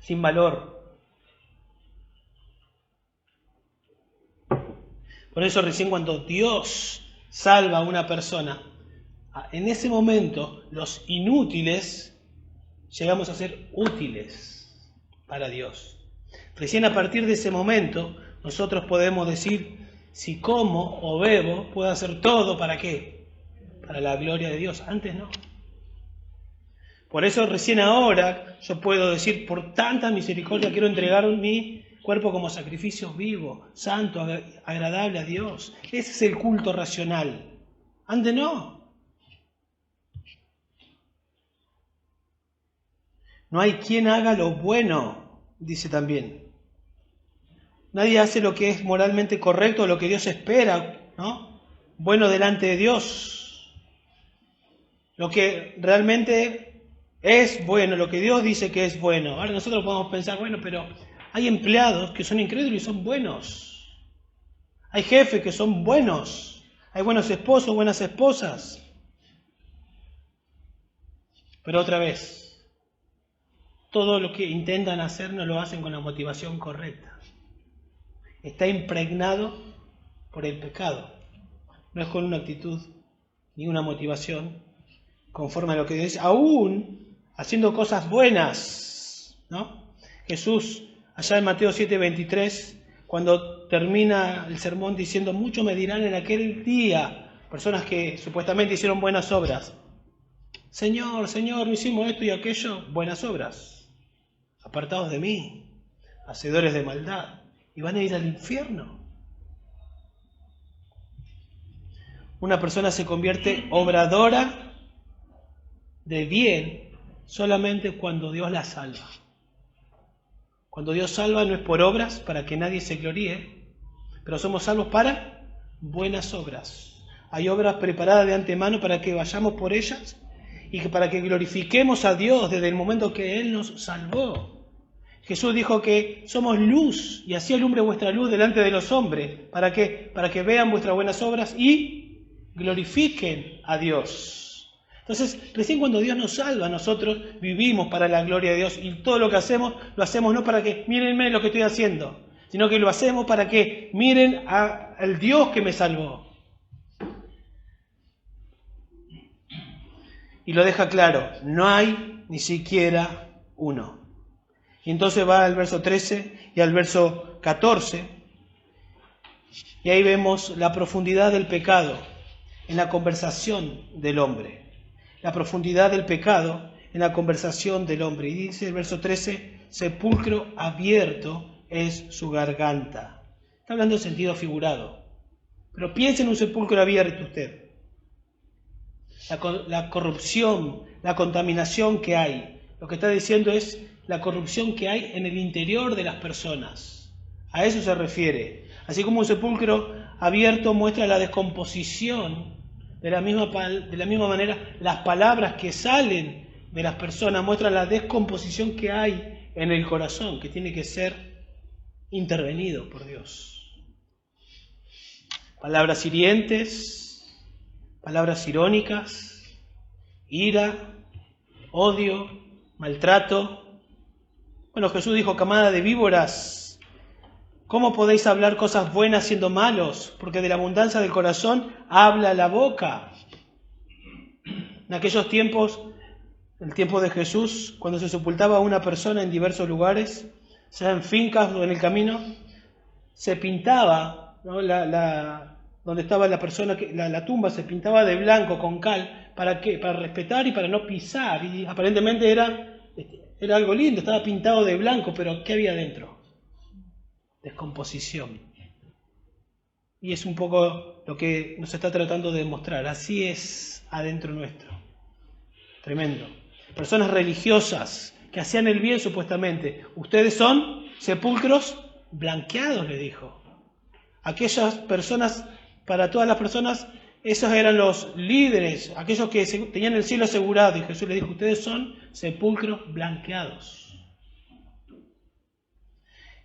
sin valor. Por eso recién cuando Dios salva a una persona, en ese momento los inútiles llegamos a ser útiles para Dios. Recién a partir de ese momento nosotros podemos decir, si como o bebo, puedo hacer todo, ¿para qué? Para la gloria de Dios. Antes no. Por eso recién ahora yo puedo decir, por tanta misericordia quiero entregar mi cuerpo como sacrificio vivo, santo, agradable a Dios. Ese es el culto racional. Antes no. No hay quien haga lo bueno, dice también. Nadie hace lo que es moralmente correcto, lo que Dios espera, ¿no? Bueno delante de Dios. Lo que realmente es bueno, lo que Dios dice que es bueno. Ahora nosotros podemos pensar, bueno, pero hay empleados que son incrédulos y son buenos. Hay jefes que son buenos. Hay buenos esposos, buenas esposas. Pero otra vez, todo lo que intentan hacer no lo hacen con la motivación correcta. Está impregnado por el pecado. No es con una actitud ni una motivación conforme a lo que Dios dice, aún haciendo cosas buenas, ¿no? Jesús, allá en Mateo 7:23, cuando termina el sermón diciendo, muchos me dirán en aquel día, personas que supuestamente hicieron buenas obras, Señor, Señor, no hicimos esto y aquello, buenas obras, apartados de mí, hacedores de maldad, y van a ir al infierno. Una persona se convierte obradora de bien solamente cuando Dios la salva. Cuando Dios salva no es por obras para que nadie se gloríe, pero somos salvos para buenas obras. Hay obras preparadas de antemano para que vayamos por ellas y que para que glorifiquemos a Dios desde el momento que Él nos salvó. Jesús dijo que somos luz y así alumbre vuestra luz delante de los hombres. ¿Para qué? Para que vean vuestras buenas obras y glorifiquen a Dios. Entonces, recién cuando Dios nos salva, nosotros vivimos para la gloria de Dios y todo lo hacemos no para que mírenme lo que estoy haciendo, sino que lo hacemos para que miren al Dios que me salvó. Y lo deja claro, no hay ni siquiera uno. Y entonces va al verso 13 y al verso 14, y ahí vemos la profundidad del pecado en la conversación del hombre. La profundidad del pecado en la conversación del hombre. Y dice el verso 13, sepulcro abierto es su garganta. Está hablando en sentido figurado. Pero piense en un sepulcro abierto usted. La corrupción, la contaminación que hay. Lo que está diciendo es la corrupción que hay en el interior de las personas. A eso se refiere. Así como un sepulcro abierto muestra la descomposición, de la misma manera las palabras que salen de las personas muestran la descomposición que hay en el corazón, que tiene que ser intervenido por Dios. Palabras hirientes, palabras irónicas, ira, odio, maltrato. Bueno, Jesús dijo, camada de víboras, ¿cómo podéis hablar cosas buenas siendo malos? Porque de la abundancia del corazón habla la boca. En aquellos tiempos, el tiempo de Jesús, cuando se sepultaba a una persona en diversos lugares, sea en fincas o en el camino, se pintaba, ¿no? Donde estaba la persona, la tumba se pintaba de blanco con cal. ¿Para qué? Para respetar y para no pisar. Y aparentemente era algo lindo, estaba pintado de blanco, pero ¿qué había dentro? Descomposición. Y es un poco lo que nos está tratando de demostrar. Así es adentro nuestro. Tremendo. Personas religiosas que hacían el bien supuestamente. Ustedes son sepulcros blanqueados, le dijo. Aquellas personas, para todas las personas, esos eran los líderes, aquellos que tenían el cielo asegurado. Y Jesús le dijo, ustedes son sepulcros blanqueados.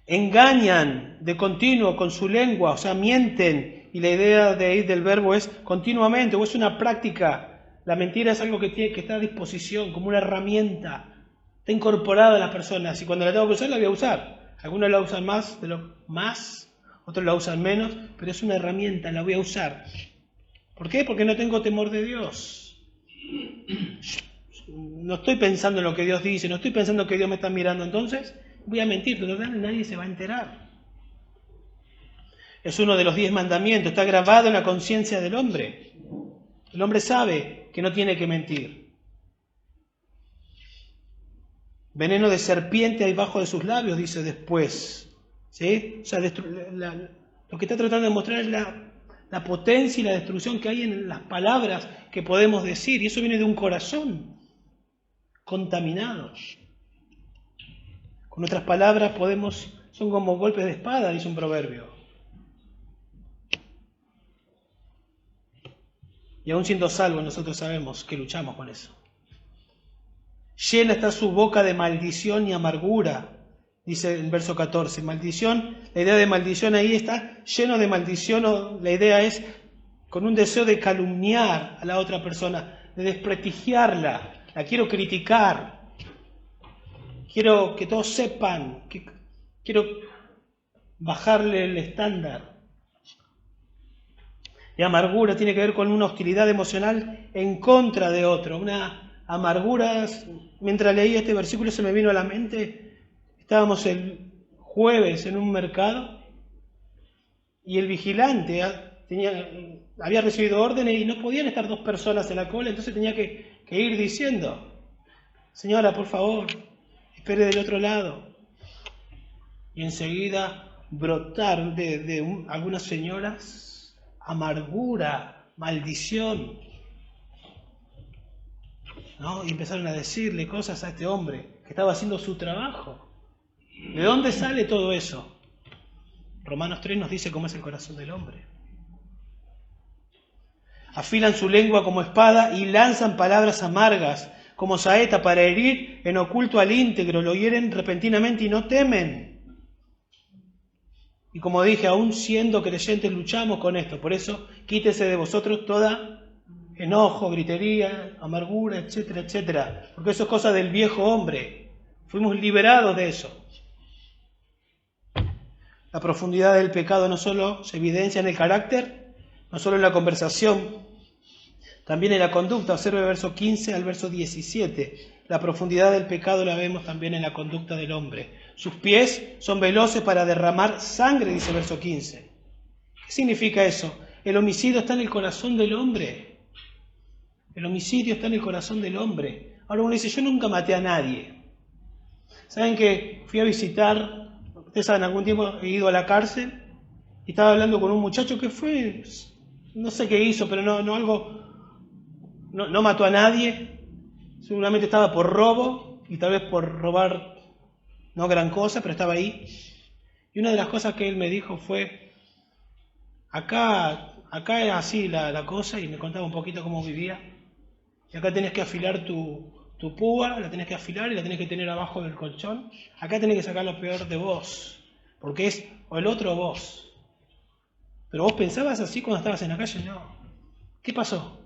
Engañan de continuo con su lengua, o sea, mienten. Y la idea de ahí del verbo es continuamente, o es una práctica. La mentira es algo que está a disposición, como una herramienta. Está incorporada a las personas y cuando la tengo que usar, la voy a usar. Algunos la usan más, otros la usan menos, pero es una herramienta, la voy a usar. ¿Por qué? Porque no tengo temor de Dios. No estoy pensando en lo que Dios dice, no estoy pensando que Dios me está mirando, entonces voy a mentir, pero nadie se va a enterar. Es uno de los 10 mandamientos, está grabado en la conciencia del hombre. El hombre sabe que no tiene que mentir. Veneno de serpiente hay bajo de sus labios, dice después. ¿Sí? O sea, lo que está tratando de mostrar es la potencia y la destrucción que hay en las palabras que podemos decir. Y eso viene de un corazón contaminado. Con otras palabras son como golpes de espada, dice un proverbio. Y aún siendo salvos, nosotros sabemos que luchamos con eso. Llena está su boca de maldición y amargura, dice el verso 14. Maldición, la idea de maldición ahí está lleno de maldición. La idea es con un deseo de calumniar a la otra persona, de desprestigiarla. La quiero criticar. Quiero que todos sepan. Quiero bajarle el estándar. Y amargura tiene que ver con una hostilidad emocional en contra de otro. Una amargura, mientras leía este versículo se me vino a la mente, estábamos el jueves en un mercado y el vigilante había recibido órdenes y no podían estar 2 personas en la cola, entonces tenía que ir diciendo, señora, por favor, espere del otro lado. y enseguida brotar de algunas señoras amargura, maldición, ¿no? Y empezaron a decirle cosas a este hombre que estaba haciendo su trabajo. ¿De dónde sale todo eso? Romanos 3 nos dice cómo es el corazón del hombre. Afilan su lengua como espada y lanzan palabras amargas como saeta para herir en oculto al íntegro. Lo hieren repentinamente y no temen. Y como dije, aún siendo creyentes luchamos con esto. Por eso quítese de vosotros toda enojo, gritería, amargura, etcétera, etcétera. Porque eso es cosa del viejo hombre. Fuimos liberados de eso. La profundidad del pecado no solo se evidencia en el carácter, no solo en la conversación, también en la conducta. Observe el verso 15 al verso 17. La profundidad del pecado la vemos también en la conducta del hombre. Sus pies son veloces para derramar sangre, dice el verso 15. ¿Qué significa eso? El homicidio está en el corazón del hombre. El homicidio está en el corazón del hombre. Ahora uno dice, yo nunca maté a nadie. ¿Saben que fui a visitar, ustedes saben, algún tiempo he ido a la cárcel y estaba hablando con un muchacho que fue, no sé qué hizo, pero no mató a nadie. Seguramente estaba por robo y tal vez por robar no gran cosa, pero estaba ahí. Y una de las cosas que él me dijo fue, acá es así la cosa, y me contaba un poquito cómo vivía. Y acá tenés que afilar tu púa, la tenés que afilar y la tenés que tener abajo del colchón. Acá tenés que sacar lo peor de vos, porque es o el otro o vos. Pero vos pensabas así cuando estabas en la calle, no. ¿Qué pasó?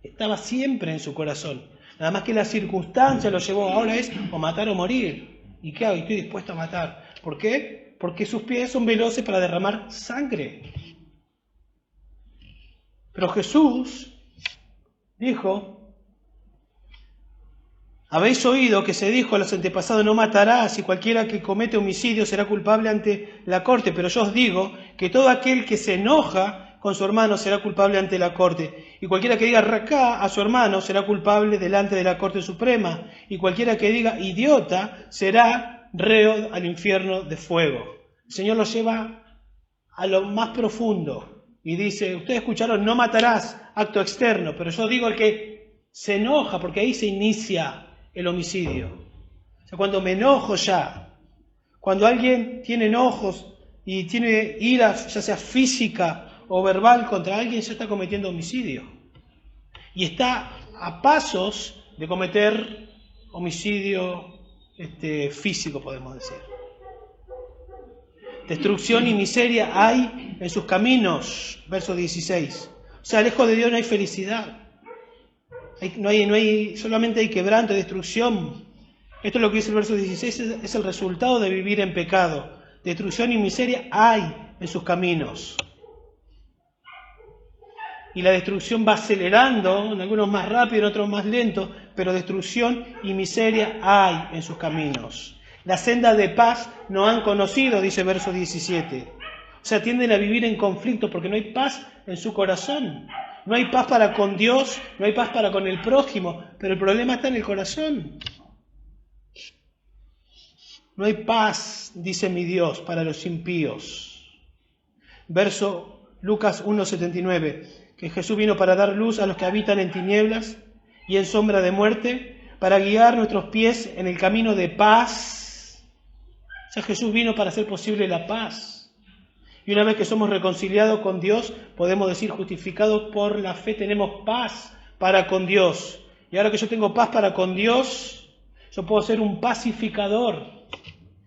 Estaba siempre en su corazón. Nada más que la circunstancia lo llevó, ahora es o matar o morir. ¿Y qué hago? Estoy dispuesto a matar. ¿Por qué? Porque sus pies son veloces para derramar sangre. Pero Jesús dijo, habéis oído que se dijo a los antepasados, no matarás, y cualquiera que comete homicidio será culpable ante la corte. Pero yo os digo que todo aquel que se enoja con su hermano será culpable ante la corte. Y cualquiera que diga racá a su hermano será culpable delante de la Corte Suprema. Y cualquiera que diga idiota será reo al infierno de fuego. El Señor lo lleva a lo más profundo y dice, ustedes escucharon, no matarás, acto externo, pero yo digo el que se enoja, porque ahí se inicia el homicidio. O sea, cuando me enojo ya, cuando alguien tiene enojos y tiene ira, ya sea física o verbal contra alguien, ya está cometiendo homicidio. Y está a pasos de cometer homicidio físico, podemos decir. Destrucción y miseria hay en sus caminos, verso 16. O sea, lejos de Dios no hay felicidad. Solamente hay quebranto y destrucción. Esto es lo que dice el verso 16, es el resultado de vivir en pecado. Destrucción y miseria hay en sus caminos. Y la destrucción va acelerando, en algunos más rápido, en otros más lento, pero destrucción y miseria hay en sus caminos. La senda de paz no han conocido, dice verso 17. O sea, tienden a vivir en conflicto porque no hay paz en su corazón. No hay paz para con Dios, no hay paz para con el prójimo, pero el problema está en el corazón. No hay paz, dice mi Dios, para los impíos. Verso Lucas 1:79. Que Jesús vino para dar luz a los que habitan en tinieblas y en sombra de muerte, para guiar nuestros pies en el camino de paz. O sea, Jesús vino para hacer posible la paz. Y una vez que somos reconciliados con Dios, podemos decir, justificados por la fe, tenemos paz para con Dios. Y ahora que yo tengo paz para con Dios, yo puedo ser un pacificador.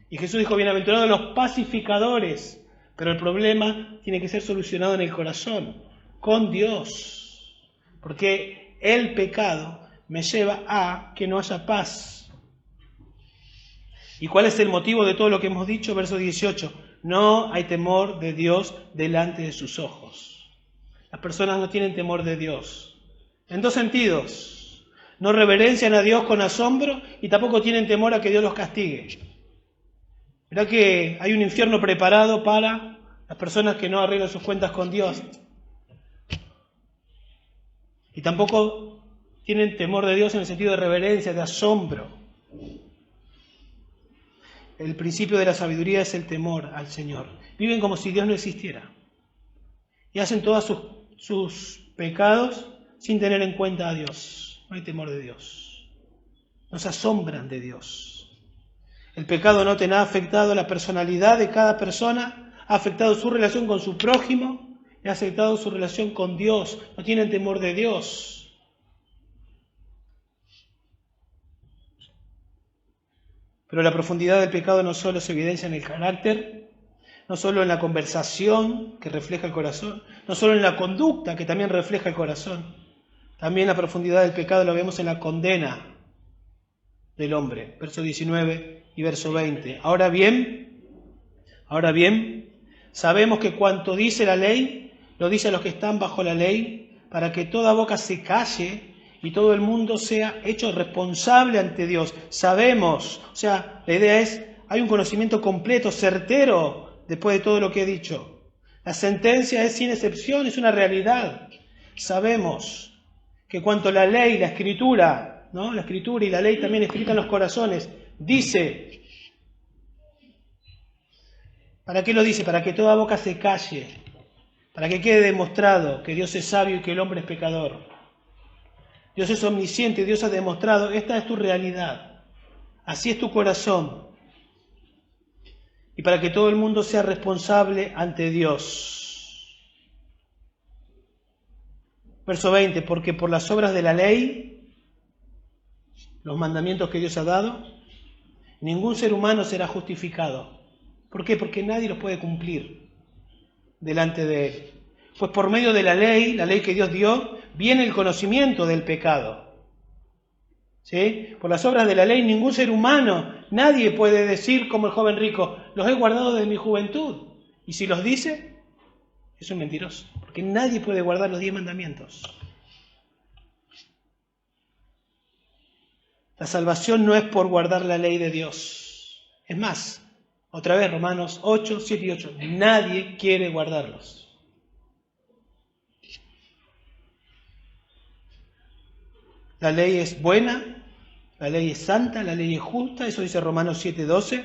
Y Jesús dijo, bienaventurados los pacificadores. Pero el problema tiene que ser solucionado en el corazón, con Dios, porque el pecado me lleva a que no haya paz. ¿Y cuál es el motivo de todo lo que hemos dicho? Verso 18, no hay temor de Dios delante de sus ojos. Las personas no tienen temor de Dios, en dos sentidos: no reverencian a Dios con asombro y tampoco tienen temor a que Dios los castigue. ¿Verdad que hay un infierno preparado para las personas que no arreglan sus cuentas con Dios? Y tampoco tienen temor de Dios en el sentido de reverencia, de asombro. el principio de la sabiduría es el temor al Señor. Viven como si Dios no existiera. Y hacen todos sus pecados sin tener en cuenta a Dios. No hay temor de Dios. No se asombran de Dios. El pecado no te ha afectado la personalidad de cada persona, ha afectado su relación con su prójimo, y ha afectado su relación con Dios. No tienen temor de Dios. Pero la profundidad del pecado no solo se evidencia en el carácter, no solo en la conversación que refleja el corazón, no solo en la conducta que también refleja el corazón. También la profundidad del pecado lo vemos en la condena del hombre, verso 19 y verso 20. Ahora bien, sabemos que cuanto dice la ley, lo dice a los que están bajo la ley, para que toda boca se calle y todo el mundo sea hecho responsable ante Dios. Sabemos, o sea, la idea es, hay un conocimiento completo, certero, después de todo lo que he dicho. La sentencia es sin excepción, es una realidad. Sabemos que cuanto la ley, la escritura, ¿no? La escritura y la ley también escrita en los corazones, dice, ¿para qué lo dice? Para que toda boca se calle, para que quede demostrado que Dios es sabio y que el hombre es pecador. Dios es omnisciente, Dios ha demostrado, esta es tu realidad, así es tu corazón. Y para que todo el mundo sea responsable ante Dios. Verso 20, porque por las obras de la ley, los mandamientos que Dios ha dado, ningún ser humano será justificado. ¿Por qué? Porque nadie los puede cumplir delante de Él. Pues por medio de la ley que Dios dio, viene el conocimiento del pecado. ¿Sí? Por las obras de la ley, ningún ser humano, nadie puede decir como el joven rico, los he guardado desde mi juventud. Y si los dice, es un mentiroso, porque nadie puede guardar los 10 mandamientos. La salvación no es por guardar la ley de Dios. Es más, otra vez Romanos 8, 7 y 8, nadie quiere guardarlos. La ley es buena, la ley es santa, la ley es justa, eso dice Romanos 7, 12.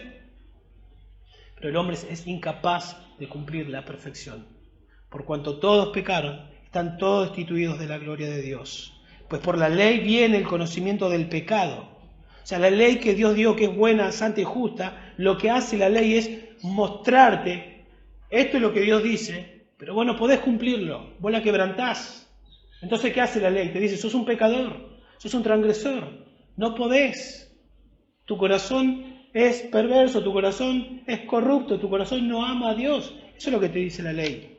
Pero el hombre es incapaz de cumplir la perfección. Por cuanto todos pecaron, están todos destituidos de la gloria de Dios. Pues por la ley viene el conocimiento del pecado. O sea, la ley que Dios dio, que es buena, santa y justa, lo que hace la ley es mostrarte, esto es lo que Dios dice, pero vos no podés cumplirlo, vos la quebrantás. Entonces, ¿qué hace la ley? Te dice, sos un pecador. Sos un transgresor, no podés. Tu corazón es perverso, tu corazón es corrupto, tu corazón no ama a Dios. Eso es lo que te dice la ley.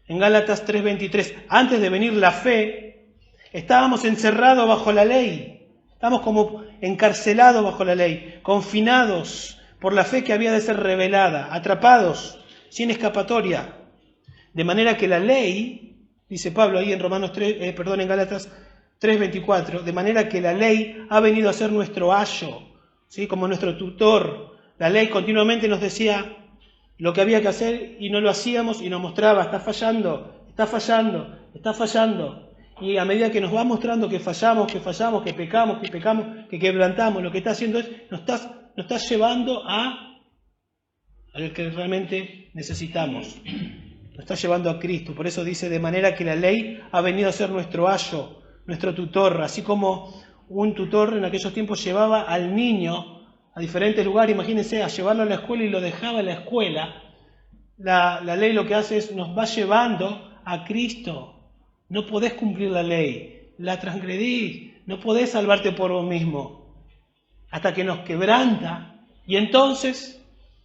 En Gálatas 3:23, antes de venir la fe, estábamos encerrados bajo la ley. Estábamos como encarcelados bajo la ley, confinados por la fe que había de ser revelada, atrapados, sin escapatoria. De manera que la ley, dice Pablo ahí en en Gálatas 3:24, de manera que la ley ha venido a ser nuestro ayo, ¿sí? Como nuestro tutor. La ley continuamente nos decía lo que había que hacer y no lo hacíamos y nos mostraba, está fallando, está fallando, está fallando. Y a medida que nos va mostrando que fallamos, que pecamos, que quebrantamos, lo que está haciendo es, nos está llevando a lo que realmente necesitamos. Nos está llevando a Cristo. Por eso dice, de manera que la ley ha venido a ser nuestro ayo, nuestro tutor, así como un tutor en aquellos tiempos llevaba al niño a diferentes lugares, imagínense, a llevarlo a la escuela y lo dejaba en la escuela. La ley lo que hace es, nos va llevando a Cristo. No podés cumplir la ley, la transgredís, no podés salvarte por vos mismo, hasta que nos quebranta, y entonces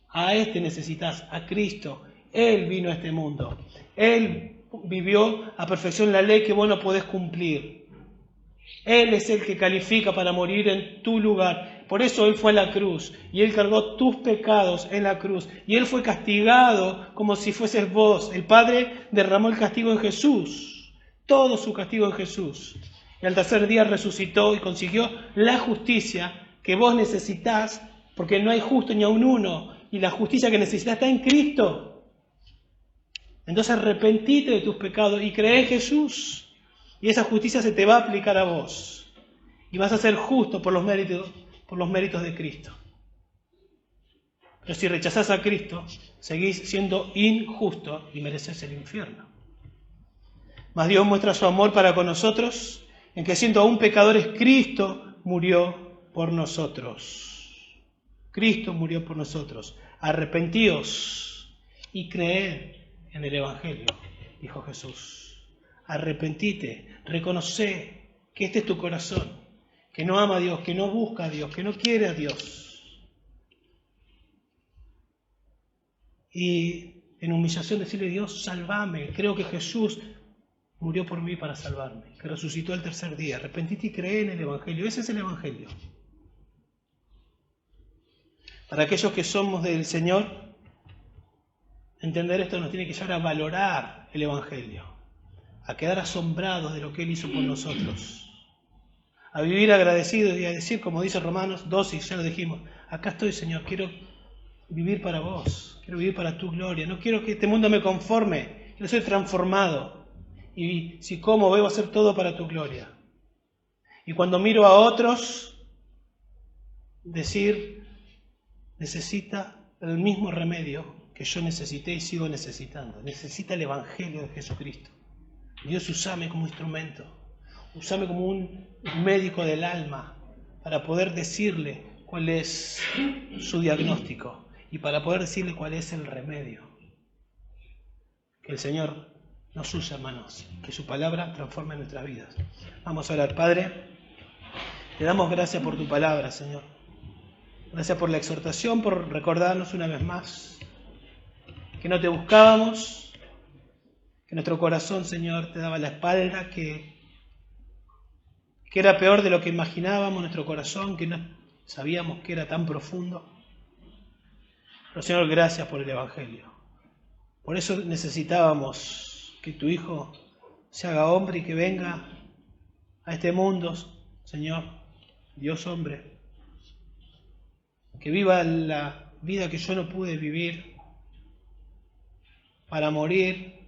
a este necesitas, a Cristo. Él vino a este mundo, Él vivió a perfección la ley que vos no podés cumplir. Él es el que califica para morir en tu lugar. Por eso Él fue a la cruz y Él cargó tus pecados en la cruz. Y Él fue castigado como si fueses vos. El Padre derramó el castigo en Jesús, todo su castigo en Jesús. Y al tercer día resucitó y consiguió la justicia que vos necesitás, porque no hay justo ni aun uno. Y la justicia que necesitas está en Cristo. Entonces arrepentite de tus pecados y cree en Jesús. Y esa justicia se te va a aplicar a vos. Y vas a ser justo por los méritos de Cristo. Pero si rechazás a Cristo, seguís siendo injusto y mereces el infierno. Mas Dios muestra su amor para con nosotros, en que siendo aún pecadores, Cristo murió por nosotros. Cristo murió por nosotros. Arrepentíos y creed en el Evangelio, dijo Jesús. Arrepentite, reconoce que este es tu corazón, que no ama a Dios, que no busca a Dios, que no quiere a Dios. Y en humillación decirle a Dios, sálvame. Creo que Jesús murió por mí para salvarme, que resucitó el tercer día. Arrepentite y cree en el Evangelio. Ese es el Evangelio. Para aquellos que somos del Señor, entender esto nos tiene que llevar a valorar el Evangelio, a quedar asombrados de lo que Él hizo por nosotros, a vivir agradecidos y a decir, como dice Romanos 12, ya lo dijimos, acá estoy, Señor, quiero vivir para vos, quiero vivir para tu gloria, no quiero que este mundo me conforme, quiero ser transformado, y si como, voy a hacer todo para tu gloria. Y cuando miro a otros, decir, necesita el mismo remedio que yo necesité y sigo necesitando. Necesita el Evangelio de Jesucristo. Dios, usame como instrumento. Usame como un médico del alma para poder decirle cuál es su diagnóstico y para poder decirle cuál es el remedio. Que el Señor nos use, hermanos. Que su palabra transforme nuestras vidas. Vamos a orar. Padre, te damos gracias por tu palabra, Señor. Gracias por la exhortación, por recordarnos una vez más que no te buscábamos, que nuestro corazón, Señor, te daba la espalda, que era peor de lo que imaginábamos nuestro corazón, que no sabíamos que era tan profundo. Pero, Señor, gracias por el Evangelio. Por eso necesitábamos que tu Hijo se haga hombre y que venga a este mundo, Señor, Dios hombre, que viva la vida que yo no pude vivir para morir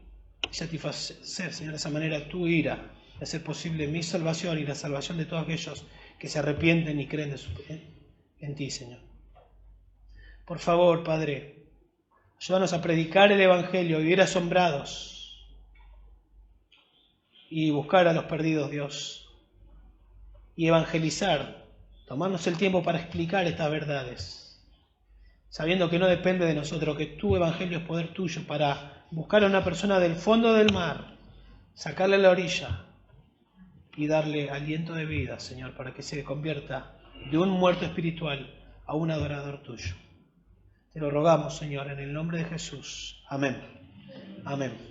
y satisfacer, Señor, de esa manera tu ira, de hacer posible mi salvación y la salvación de todos aquellos que se arrepienten y creen en ti, Señor. Por favor, Padre, ayúdanos a predicar el Evangelio, vivir asombrados y buscar a los perdidos, Dios, y evangelizar. Tomarnos el tiempo para explicar estas verdades, sabiendo que no depende de nosotros, que tu evangelio es poder tuyo para buscar a una persona del fondo del mar, sacarle a la orilla y darle aliento de vida, Señor, para que se convierta de un muerto espiritual a un adorador tuyo. Te lo rogamos, Señor, en el nombre de Jesús. Amén. Amén.